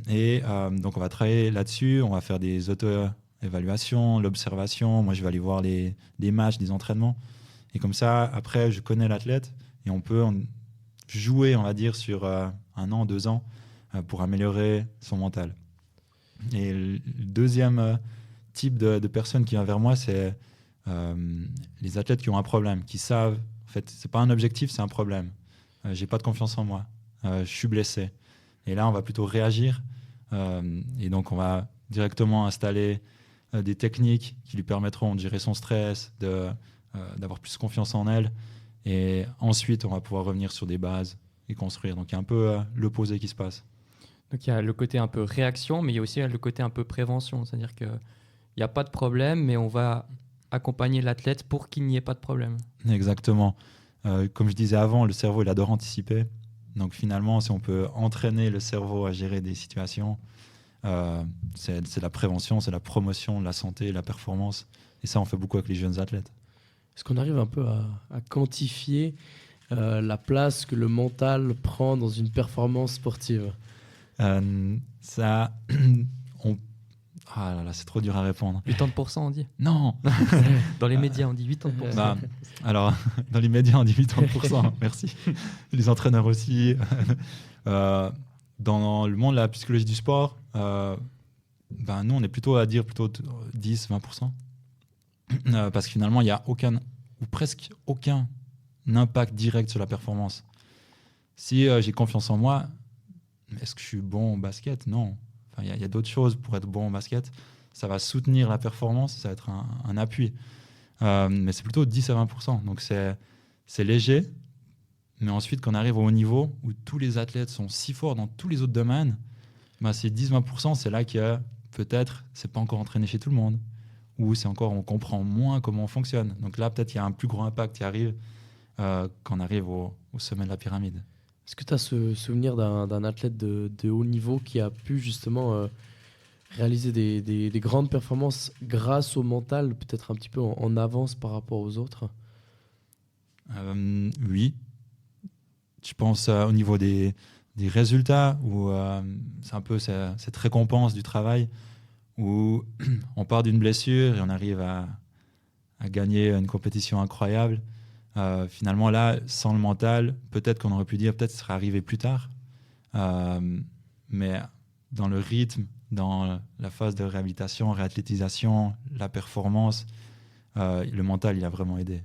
Et donc, on va travailler là-dessus. On va faire des auto-évaluations, l'observation. Moi, je vais aller voir des matchs, des entraînements. Et comme ça, après, je connais l'athlète et on peut jouer, on va dire, sur 1 an, 2 ans pour améliorer son mental. Et le deuxième type de personnes qui vient vers moi, c'est les athlètes qui ont un problème, qui savent, en fait, c'est pas un objectif, c'est un problème. J'ai pas de confiance en moi. je suis blessé. Et là, on va plutôt réagir. Et donc, on va directement installer des techniques qui lui permettront de gérer son stress, d'avoir plus confiance en elle. Et ensuite, on va pouvoir revenir sur des bases et construire. Donc, il y a un peu l'opposé qui se passe. Donc il y a le côté un peu réaction, mais il y a aussi le côté un peu prévention. C'est-à-dire qu'il n'y a pas de problème, mais on va accompagner l'athlète pour qu'il n'y ait pas de problème. Exactement. Comme je disais avant, le cerveau, il adore anticiper. Donc finalement, si on peut entraîner le cerveau à gérer des situations, c'est la prévention, c'est la promotion de la santé, la performance. Et ça, on fait beaucoup avec les jeunes athlètes. Est-ce qu'on arrive un peu à quantifier la place que le mental prend dans une performance sportive? Ça, ah là là, c'est trop dur à répondre. 80%, on dit. Non. Dans les médias, on dit 80%. Bah, alors, dans les médias, on dit 80%. Merci. Les entraîneurs aussi. Dans le monde de la psychologie du sport, nous, on est plutôt à dire 10-20%. Parce que finalement, il n'y a aucun, ou presque aucun impact direct sur la performance. Si j'ai confiance en moi, est-ce que je suis bon au basket? Non. Enfin, il y a d'autres choses pour être bon au basket. Ça va soutenir la performance, ça va être un appui. Mais c'est plutôt 10-20%. Donc c'est léger. Mais ensuite, quand on arrive au haut niveau, où tous les athlètes sont si forts dans tous les autres domaines, ces 10-20%, c'est là que peut-être c'est pas encore entraîné chez tout le monde. Ou c'est encore, on comprend moins comment on fonctionne. Donc là, peut-être il y a un plus gros impact qui arrive quand on arrive au sommet de la pyramide. Est-ce que tu as ce souvenir d'un athlète de haut niveau qui a pu justement réaliser des grandes performances grâce au mental, peut-être un petit peu en avance par rapport aux autres? Oui. Je pense au niveau des résultats, où c'est un peu cette récompense du travail, où on part d'une blessure et on arrive à gagner une compétition incroyable. Finalement, là, sans le mental, peut-être qu'on aurait pu dire, peut-être ça serait arrivé plus tard. Mais dans le rythme, dans la phase de réhabilitation, réathlétisation, la performance, le mental, il a vraiment aidé.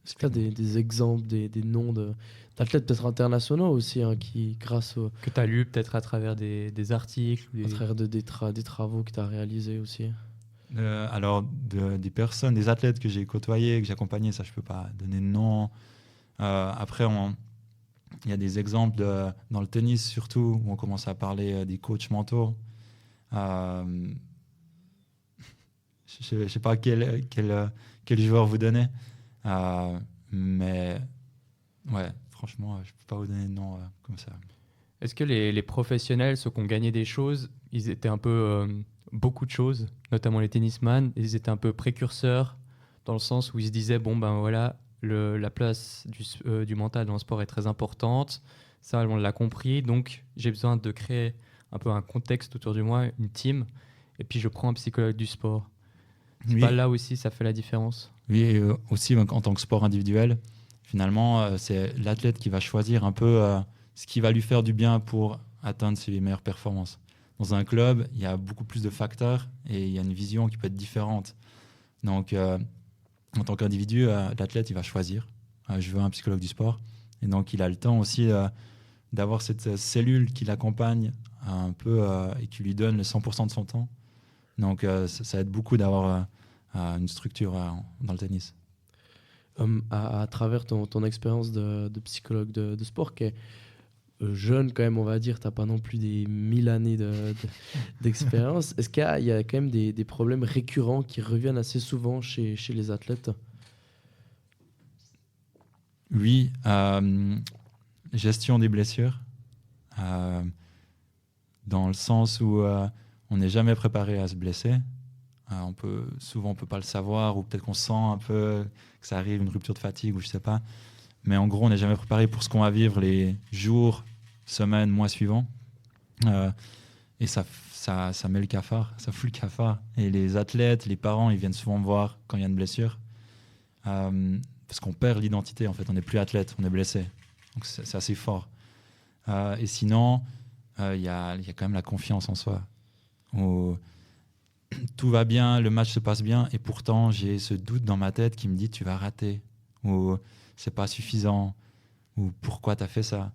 Est-ce que tu as des exemples, des noms d'athlètes peut-être internationaux aussi, qui, grâce au... Que tu as lu peut-être à travers des articles à travers des travaux que tu as réalisés aussi? Alors, des personnes, des athlètes que j'ai côtoyés, que j'ai accompagnés, ça, je ne peux pas donner de nom. Après, il y a des exemples dans le tennis, surtout, où on commence à parler des coachs mentaux. Je ne sais pas quel joueur vous donnez. Mais ouais, franchement, je ne peux pas vous donner de nom comme ça. Est-ce que les professionnels, ceux qui ont gagné des choses, ils étaient un peu beaucoup de choses, notamment les tennisman, ils étaient un peu précurseurs dans le sens où ils se disaient voilà, la place du mental dans le sport est très importante, ça on l'a compris, donc j'ai besoin de créer un peu un contexte autour de moi, une team, et puis je prends un psychologue du sport. C'est pas là aussi ça fait la différence? Oui, et aussi en tant que sport individuel, finalement, c'est l'athlète qui va choisir un peu ce qui va lui faire du bien pour atteindre ses meilleures performances. Dans un club, il y a beaucoup plus de facteurs et il y a une vision qui peut être différente. Donc, en tant qu'individu, l'athlète, il va choisir. Je veux un psychologue du sport. Et donc, il a le temps aussi d'avoir cette cellule qui l'accompagne un peu et qui lui donne le 100% de son temps. Donc, ça aide beaucoup d'avoir une structure dans le tennis. À travers ton expérience de psychologue de sport, qui est jeune quand même, on va dire, tu n'as pas non plus des 1000 années d'expérience, est-ce qu'il y a quand même des problèmes récurrents qui reviennent assez souvent chez les athlètes? Oui, gestion des blessures, dans le sens où on n'est jamais préparé à se blesser. Souvent, on ne peut pas le savoir, ou peut-être qu'on sent un peu que ça arrive, une rupture de fatigue, ou je ne sais pas. Mais en gros, on n'est jamais préparé pour ce qu'on va vivre les jours, semaines, mois suivants. Et ça met le cafard, ça fout le cafard. Et les athlètes, les parents, ils viennent souvent me voir quand il y a une blessure. Parce qu'on perd l'identité, en fait. On n'est plus athlète, on est blessé. Donc c'est assez fort. Et sinon, il y a quand même la confiance en soi. Tout va bien, le match se passe bien, et pourtant j'ai ce doute dans ma tête qui me dit tu vas rater, ou c'est pas suffisant, ou pourquoi tu as fait ça.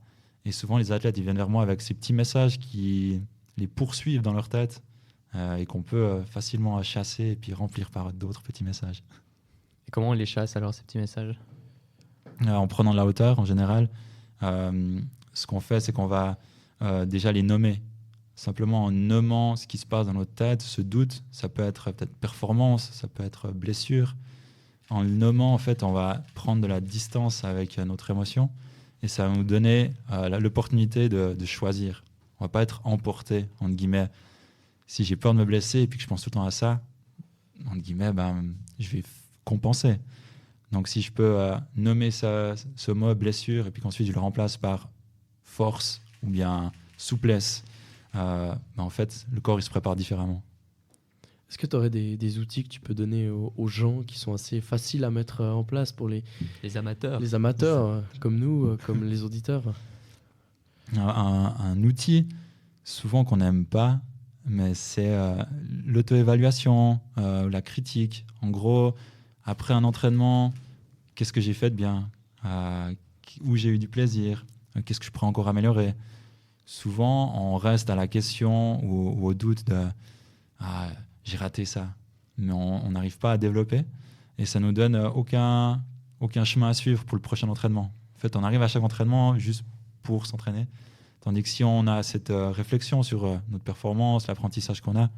Et souvent, les athlètes, ils viennent vers moi avec ces petits messages qui les poursuivent dans leur tête et qu'on peut facilement chasser et puis remplir par d'autres petits messages. Et comment on les chasse alors, ces petits messages? En prenant de la hauteur, en général, ce qu'on fait, c'est qu'on va déjà les nommer. Simplement en nommant ce qui se passe dans notre tête, ce doute, ça peut être peut-être performance, ça peut être blessure. En le nommant, en fait, on va prendre de la distance avec notre émotion et ça va nous donner l'opportunité de choisir. On ne va pas être emporté, entre guillemets. Si j'ai peur de me blesser et puis que je pense tout le temps à ça, entre guillemets, je vais compenser. Donc si je peux nommer ce mot blessure et puis qu'ensuite je le remplace par force ou bien souplesse, en fait, le corps il se prépare différemment. Est-ce que tu aurais des outils que tu peux donner aux gens qui sont assez faciles à mettre en place pour les amateurs, comme nous, comme les auditeurs? Un outil, souvent qu'on n'aime pas, mais c'est l'auto-évaluation, la critique. En gros, après un entraînement, qu'est-ce que j'ai fait de bien, où j'ai eu du plaisir, qu'est-ce que je pourrais encore améliorer. Souvent, on reste à la question ou au doute de j'ai raté ça, mais on n'arrive pas à développer et ça nous donne aucun chemin à suivre pour le prochain entraînement. En fait, on arrive à chaque entraînement juste pour s'entraîner, tandis que si on a cette réflexion sur notre performance, l'apprentissage qu'on a,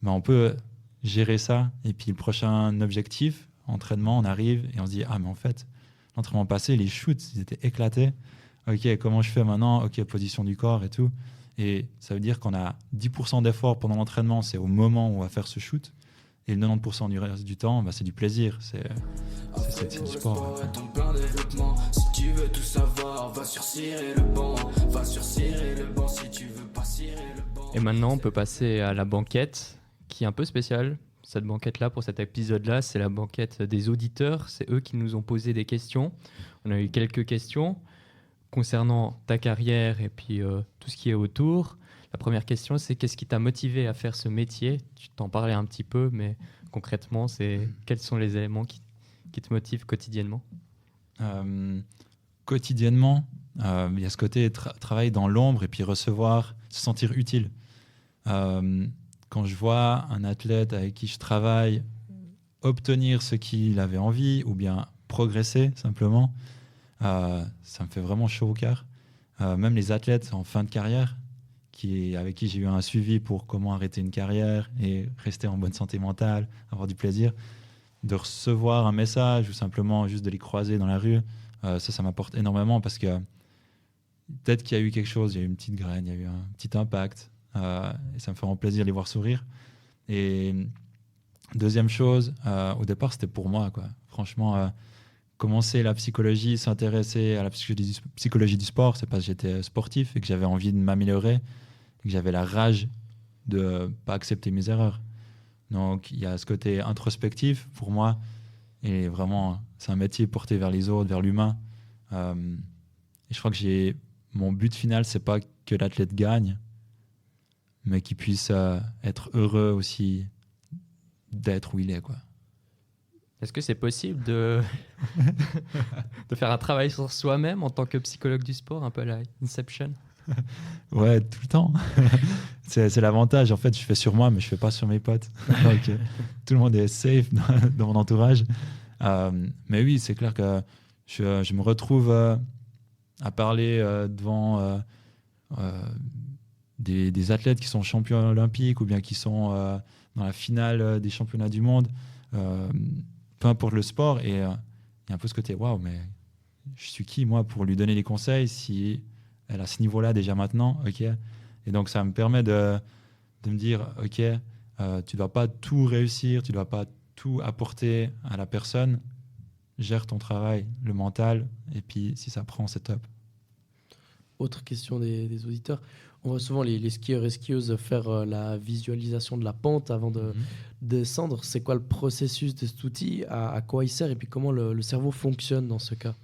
on peut gérer ça et puis le prochain objectif, entraînement, on arrive et on se dit mais en fait, l'entraînement passé, les shoots, ils étaient éclatés. Ok, comment je fais maintenant? Ok, position du corps et tout. Et ça veut dire qu'on a 10% d'effort pendant l'entraînement, c'est au moment où on va faire ce shoot. Et le 90% du reste du temps, c'est du plaisir. C'est du sport. Si tu veux tout savoir, va sur Cirer le banc. Va sur Cirer le banc si tu veux pas cirer le banc. Et maintenant, on peut passer à la banquette, qui est un peu spéciale. Cette banquette-là, pour cet épisode-là, c'est la banquette des auditeurs. C'est eux qui nous ont posé des questions. On a eu quelques questions concernant ta carrière et puis tout ce qui est autour. La première question, c'est qu'est-ce qui t'a motivé à faire ce métier? Tu t'en parlais un petit peu, mais concrètement, quels sont les éléments qui te motivent quotidiennement? Quotidiennement, il y a ce côté travailler dans l'ombre et puis recevoir, se sentir utile. Quand je vois un athlète avec qui je travaille obtenir ce qu'il avait envie ou bien progresser simplement, ça me fait vraiment chaud au cœur. Même les athlètes en fin de carrière, avec qui j'ai eu un suivi pour comment arrêter une carrière et rester en bonne santé mentale, avoir du plaisir, de recevoir un message ou simplement juste de les croiser dans la rue, ça m'apporte énormément parce que peut-être qu'il y a eu quelque chose, il y a eu une petite graine, il y a eu un petit impact et ça me fait vraiment plaisir de les voir sourire. Et deuxième chose, au départ c'était pour moi, quoi. Franchement, commencer la psychologie, s'intéresser à la psychologie du sport, c'est parce que j'étais sportif et que j'avais envie de m'améliorer et que j'avais la rage de ne pas accepter mes erreurs. Donc, il y a ce côté introspectif pour moi et vraiment, c'est un métier porté vers les autres, vers l'humain. Et je crois que mon but final, c'est pas que l'athlète gagne, mais qu'il puisse être heureux aussi d'être où il est, quoi. Est-ce que c'est possible de faire un travail sur soi-même en tant que psychologue du sport, un peu à la Inception? Ouais, tout le temps. c'est l'avantage. En fait, je fais sur moi, mais je fais pas sur mes potes. Donc, tout le monde est safe dans mon entourage. Mais oui, c'est clair que je me retrouve à parler devant des athlètes qui sont champions olympiques ou bien qui sont dans la finale des championnats du monde. Peu importe le sport, et il y a un peu ce côté waouh, mais je suis qui moi pour lui donner des conseils si elle a ce niveau-là déjà maintenant, ok. Et donc ça me permet de me dire ok, tu dois pas tout réussir, tu dois pas tout apporter à la personne, gère ton travail, le mental, et puis si ça prend, c'est top. Autre question des auditeurs. On voit souvent les skieurs et skieuses faire la visualisation de la pente avant de descendre. C'est quoi le processus de cet outil? À quoi il sert? Et puis comment le cerveau fonctionne dans ce cas?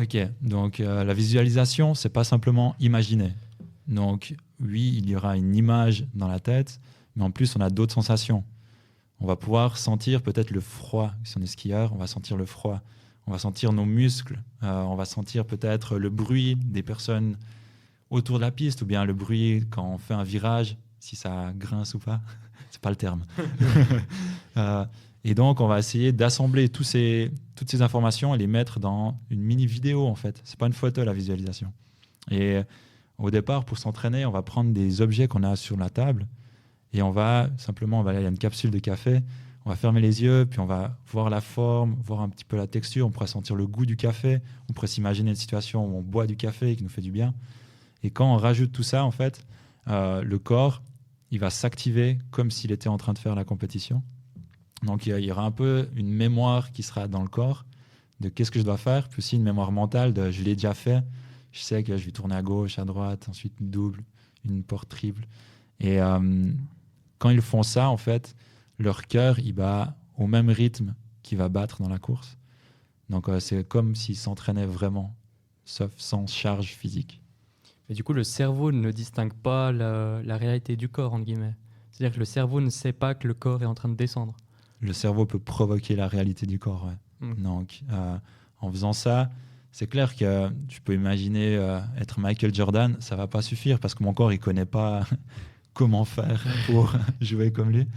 Ok, donc la visualisation, c'est pas simplement imaginer. Donc oui, il y aura une image dans la tête, mais en plus, on a d'autres sensations. On va pouvoir sentir peut-être le froid. Si on est skieur, on va sentir le froid. On va sentir nos muscles. On va sentir peut-être le bruit des personnes autour de la piste, ou bien le bruit quand on fait un virage, si ça grince ou pas. C'est pas le terme. Et donc, on va essayer d'assembler toutes ces informations et les mettre dans une mini vidéo, en fait. C'est pas une photo, la visualisation. Et au départ, pour s'entraîner, on va prendre des objets qu'on a sur la table et on va simplement, il y a une capsule de café, on va fermer les yeux, puis on va voir la forme, voir un petit peu la texture, on pourrait sentir le goût du café, on pourrait s'imaginer une situation où on boit du café qui nous fait du bien. Et quand on rajoute tout ça, en fait, le corps, il va s'activer comme s'il était en train de faire la compétition. Donc, il y aura un peu une mémoire qui sera dans le corps de qu'est-ce que je dois faire, puis aussi une mémoire mentale de je l'ai déjà fait, je sais que je vais tourner à gauche, à droite, ensuite une double, une porte triple. Et quand ils font ça, en fait, leur cœur, il bat au même rythme qu'il va battre dans la course. Donc, c'est comme s'ils s'entraînaient vraiment, sauf sans charge physique. Mais du coup, le cerveau ne distingue pas la réalité du corps, entre guillemets. C'est-à-dire que le cerveau ne sait pas que le corps est en train de descendre. Le cerveau peut provoquer la réalité du corps, ouais. Donc, en faisant ça, c'est clair que tu peux imaginer être Michael Jordan, ça va pas suffire parce que mon corps, il connaît pas comment faire pour jouer comme lui.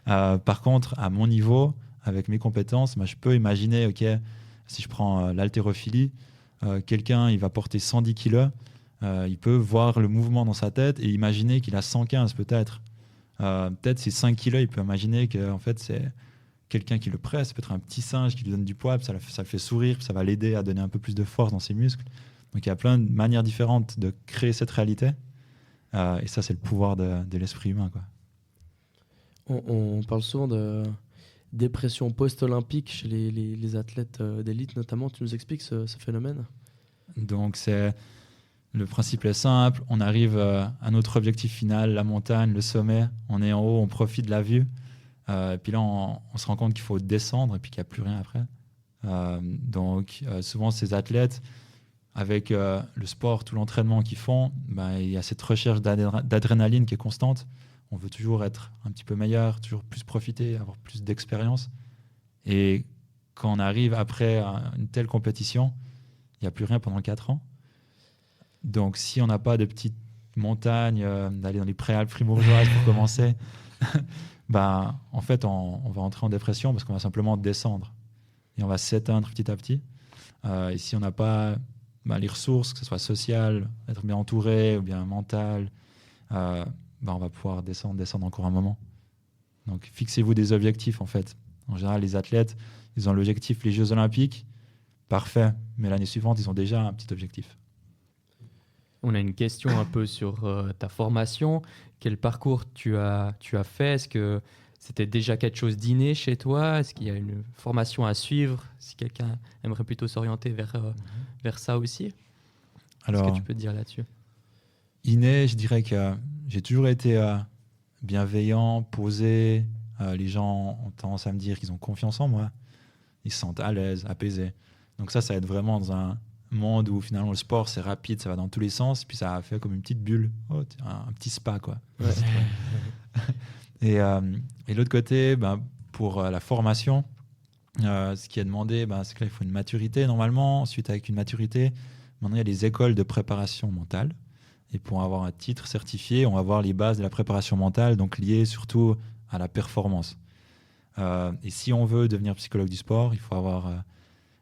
Par contre, à mon niveau, avec mes compétences, je peux imaginer, ok, si je prends l'haltérophilie, quelqu'un, il va porter 110 kilos, il peut voir le mouvement dans sa tête et imaginer qu'il a 115 peut-être. Peut-être ces 5 kilos, il peut imaginer que en fait, c'est quelqu'un qui le presse, peut-être un petit singe qui lui donne du poids, ça le fait sourire, ça va l'aider à donner un peu plus de force dans ses muscles. Donc il y a plein de manières différentes de créer cette réalité. Et ça, c'est le pouvoir de l'esprit humain, quoi. On parle souvent de dépression post-olympique chez les athlètes d'élite notamment. Tu nous expliques ce phénomène ? Donc le principe est simple, on arrive à notre objectif final, la montagne, le sommet, on est en haut, on profite de la vue. Et puis là, on se rend compte qu'il faut descendre et puis qu'il n'y a plus rien après. Donc, souvent, ces athlètes, avec le sport, tout l'entraînement qu'ils font, il y a cette recherche d'adrénaline qui est constante. On veut toujours être un petit peu meilleur, toujours plus profiter, avoir plus d'expérience. Et quand on arrive après une telle compétition, il n'y a plus rien pendant 4 ans. Donc, si on n'a pas de petites montagnes, d'aller dans les préalpes fribourgeoises pour commencer... en fait, on va entrer en dépression parce qu'on va simplement descendre et on va s'éteindre petit à petit. Et si on n'a pas les ressources, que ce soit sociales, être bien entouré ou bien mental, on va pouvoir descendre encore un moment. Donc, fixez-vous des objectifs, en fait. En général, les athlètes, ils ont l'objectif les Jeux Olympiques, parfait, mais l'année suivante, ils ont déjà un petit objectif. On a une question un peu sur ta formation. Quel parcours tu as fait ? Est-ce que c'était déjà quelque chose d'inné chez toi ? Est-ce qu'il y a une formation à suivre si quelqu'un aimerait plutôt s'orienter vers ça aussi ? Alors, qu'est-ce que tu peux dire là-dessus ? Inné, je dirais que j'ai toujours été bienveillant, posé. Les gens ont tendance à me dire qu'ils ont confiance en moi. Ils se sentent à l'aise, apaisés. Donc ça aide vraiment dans un monde où finalement le sport c'est rapide, ça va dans tous les sens, puis ça a fait comme une petite bulle, un petit spa, quoi. Ouais. Et l'autre côté, pour la formation, ce qui est demandé, c'est qu'il faut une maturité normalement. Ensuite, avec une maturité, maintenant il y a des écoles de préparation mentale. Et pour avoir un titre certifié, on va voir les bases de la préparation mentale, donc liées surtout à la performance. Et si on veut devenir psychologue du sport, il faut avoir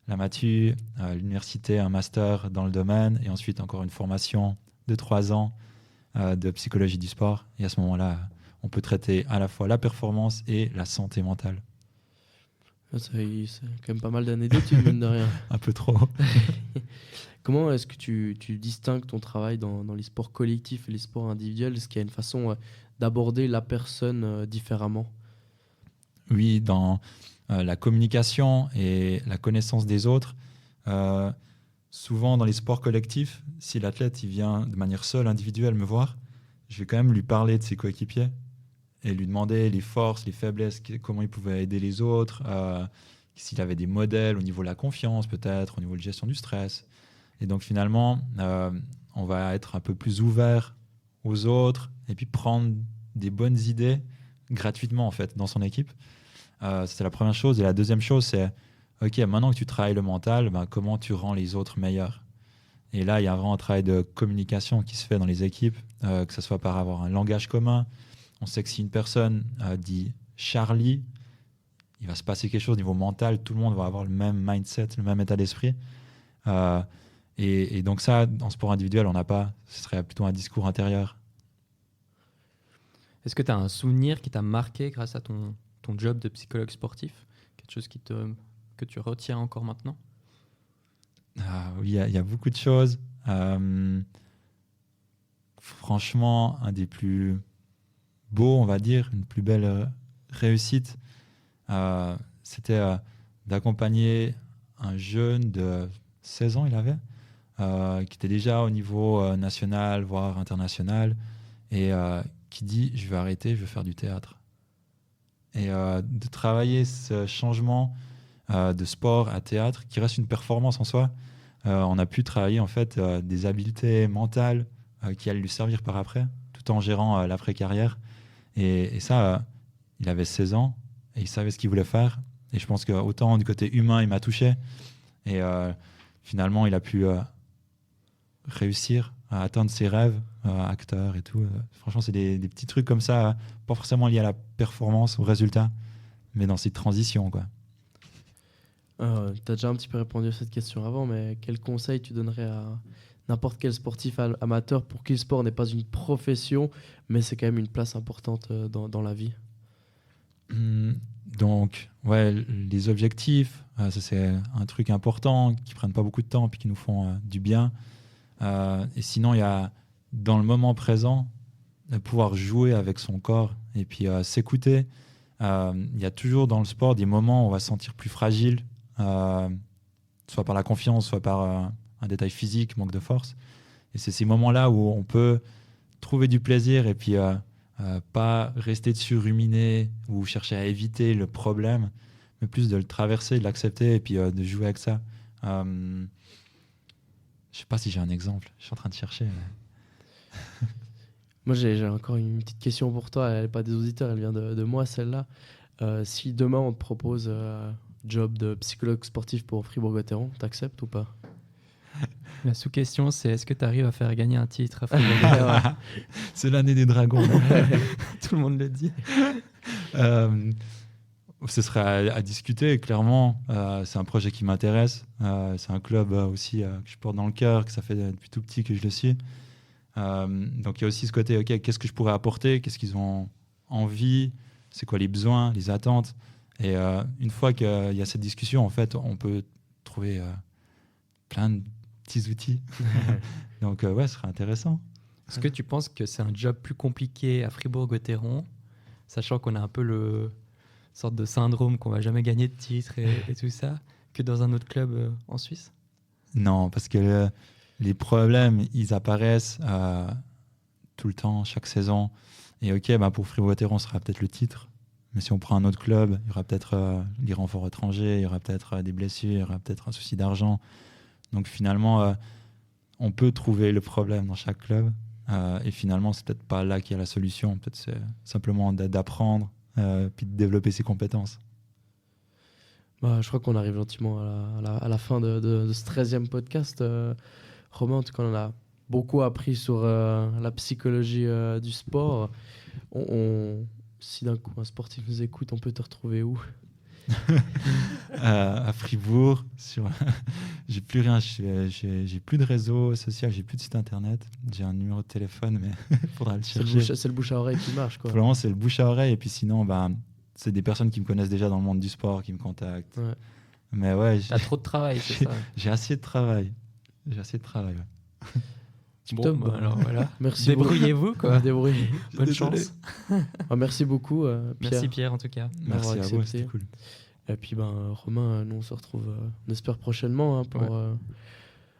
la matu, l'université, un master dans le domaine, et ensuite encore une formation de 3 ans de psychologie du sport. Et à ce moment-là, on peut traiter à la fois la performance et la santé mentale. C'est quand même pas mal d'années d'études, mine de rien. Un peu trop. Comment est-ce que tu distingues ton travail dans les sports collectifs et les sports individuels ? Est-ce qu'il y a une façon d'aborder la personne différemment ? Oui, dans la communication et la connaissance des autres. Souvent, dans les sports collectifs, si l'athlète il vient de manière seule, individuelle, me voir, je vais quand même lui parler de ses coéquipiers et lui demander les forces, les faiblesses, comment il pouvait aider les autres, s'il avait des modèles au niveau de la confiance, peut-être, au niveau de la gestion du stress. Et donc, finalement, on va être un peu plus ouvert aux autres et puis prendre des bonnes idées gratuitement, en fait, dans son équipe. C'est la première chose. Et la deuxième chose, c'est OK, maintenant que tu travailles le mental, comment tu rends les autres meilleurs ? Et là, il y a vraiment un travail de communication qui se fait dans les équipes, que ce soit par avoir un langage commun. On sait que si une personne dit Charlie, il va se passer quelque chose au niveau mental, tout le monde va avoir le même mindset, le même état d'esprit. Et donc ça, en sport individuel, on n'a pas. Ce serait plutôt un discours intérieur. Est-ce que tu as un souvenir qui t'a marqué grâce à ton job de psychologue sportif? Quelque chose que tu retiens encore maintenant? Oui, il y a beaucoup de choses. Franchement, un des plus beaux, on va dire, une plus belle réussite, c'était d'accompagner un jeune de 16 ans, il avait, qui était déjà au niveau national, voire international, et qui dit « je vais arrêter, je vais faire du théâtre ». Et de travailler ce changement de sport à théâtre, qui reste une performance en soi, on a pu travailler en fait des habiletés mentales qui allaient lui servir par après, tout en gérant l'après-carrière. Et ça, il avait 16 ans et il savait ce qu'il voulait faire. Et je pense qu'autant du côté humain, il m'a touché. Et finalement, il a pu réussir à atteindre ses rêves, acteur et tout. Franchement, c'est des petits trucs comme ça, pas forcément liés à la performance, au résultat, mais dans ces transitions, quoi. Tu as déjà un petit peu répondu à cette question avant, mais quel conseil tu donnerais à n'importe quel sportif amateur pour qui le sport n'est pas une profession, mais c'est quand même une place importante dans la vie? Donc, ouais, les objectifs, ça c'est un truc important, qui prennent pas beaucoup de temps, puis qui nous font du bien. Et sinon, il y a, dans le moment présent, pouvoir jouer avec son corps et puis s'écouter. Il y a toujours dans le sport des moments où on va se sentir plus fragile, soit par la confiance, soit par un détail physique, manque de force. Et c'est ces moments-là où on peut trouver du plaisir et puis pas rester dessus, ruminer ou chercher à éviter le problème, mais plus de le traverser, de l'accepter et puis de jouer avec ça. Je sais pas si j'ai un exemple, je suis en train de chercher. Mais... Moi, j'ai encore une petite question pour toi. Elle n'est pas des auditeurs, elle vient de moi, celle-là. Si demain, on te propose job de psychologue sportif pour Fribourg-Gotteron, t'acceptes ou pas? La sous-question, c'est est-ce que tu arrives à faire gagner un titre à Fribourg-Gotteron? C'est l'année des dragons. Tout le monde le dit. Ce serait à discuter, clairement. C'est un projet qui m'intéresse. C'est un club aussi que je porte dans le cœur, que ça fait depuis tout petit que je le suis. Donc il y a aussi ce côté, ok, qu'est-ce que je pourrais apporter, qu'est-ce qu'ils ont envie, c'est quoi les besoins, les attentes. Et une fois qu'il y a cette discussion, en fait, on peut trouver plein de petits outils. Donc ouais, ce serait intéressant. Est-ce que tu penses que c'est un job plus compliqué à Fribourg-Gotteron, sachant qu'on a un peu le sorte de syndrome qu'on va jamais gagner de titre et tout ça, que dans un autre club en Suisse? Non, parce que les problèmes, ils apparaissent tout le temps, chaque saison. Et ok, pour Fribourg-Gotteron, ce sera peut-être le titre. Mais si on prend un autre club, il y aura peut-être des renforts étrangers, il y aura peut-être des blessures, il y aura peut-être un souci d'argent. Donc finalement, on peut trouver le problème dans chaque club. Et finalement, c'est peut-être pas là qu'il y a la solution. Peut-être c'est simplement d'apprendre puis de développer ses compétences. Je crois qu'on arrive gentiment à la fin de ce 13e podcast. Romain, en tout cas, on a beaucoup appris sur la psychologie du sport. Si d'un coup un sportif nous écoute, on peut te retrouver où? À Fribourg. J'ai plus rien. J'ai plus de réseau social, j'ai plus de site internet. J'ai un numéro de téléphone, mais il faudra le chercher. C'est le bouche à oreille qui marche, quoi. Pour le moment, c'est le bouche à oreille. Et puis sinon, c'est des personnes qui me connaissent déjà dans le monde du sport qui me contactent. Ouais. Mais ouais, t'as trop de travail, c'est ça? J'ai assez de travail. Ouais. Bon, alors voilà. Merci. Débrouillez-vous, quoi. Débrouillez. Bonne chance. Merci beaucoup, Pierre. Merci Pierre, en tout cas. Merci à vous, c'était cool. Et puis Romain, nous on se retrouve, on espère prochainement pour.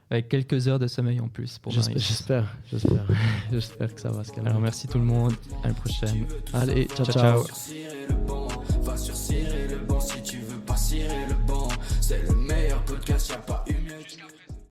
Avec quelques heures de sommeil en plus pour J'espère que ça va se calmer. Alors merci tout le monde, à la prochaine. Allez, ciao. Va sur cirer le banc si tu veux pas cirer le banc. C'est le meilleur podcast, y'a pas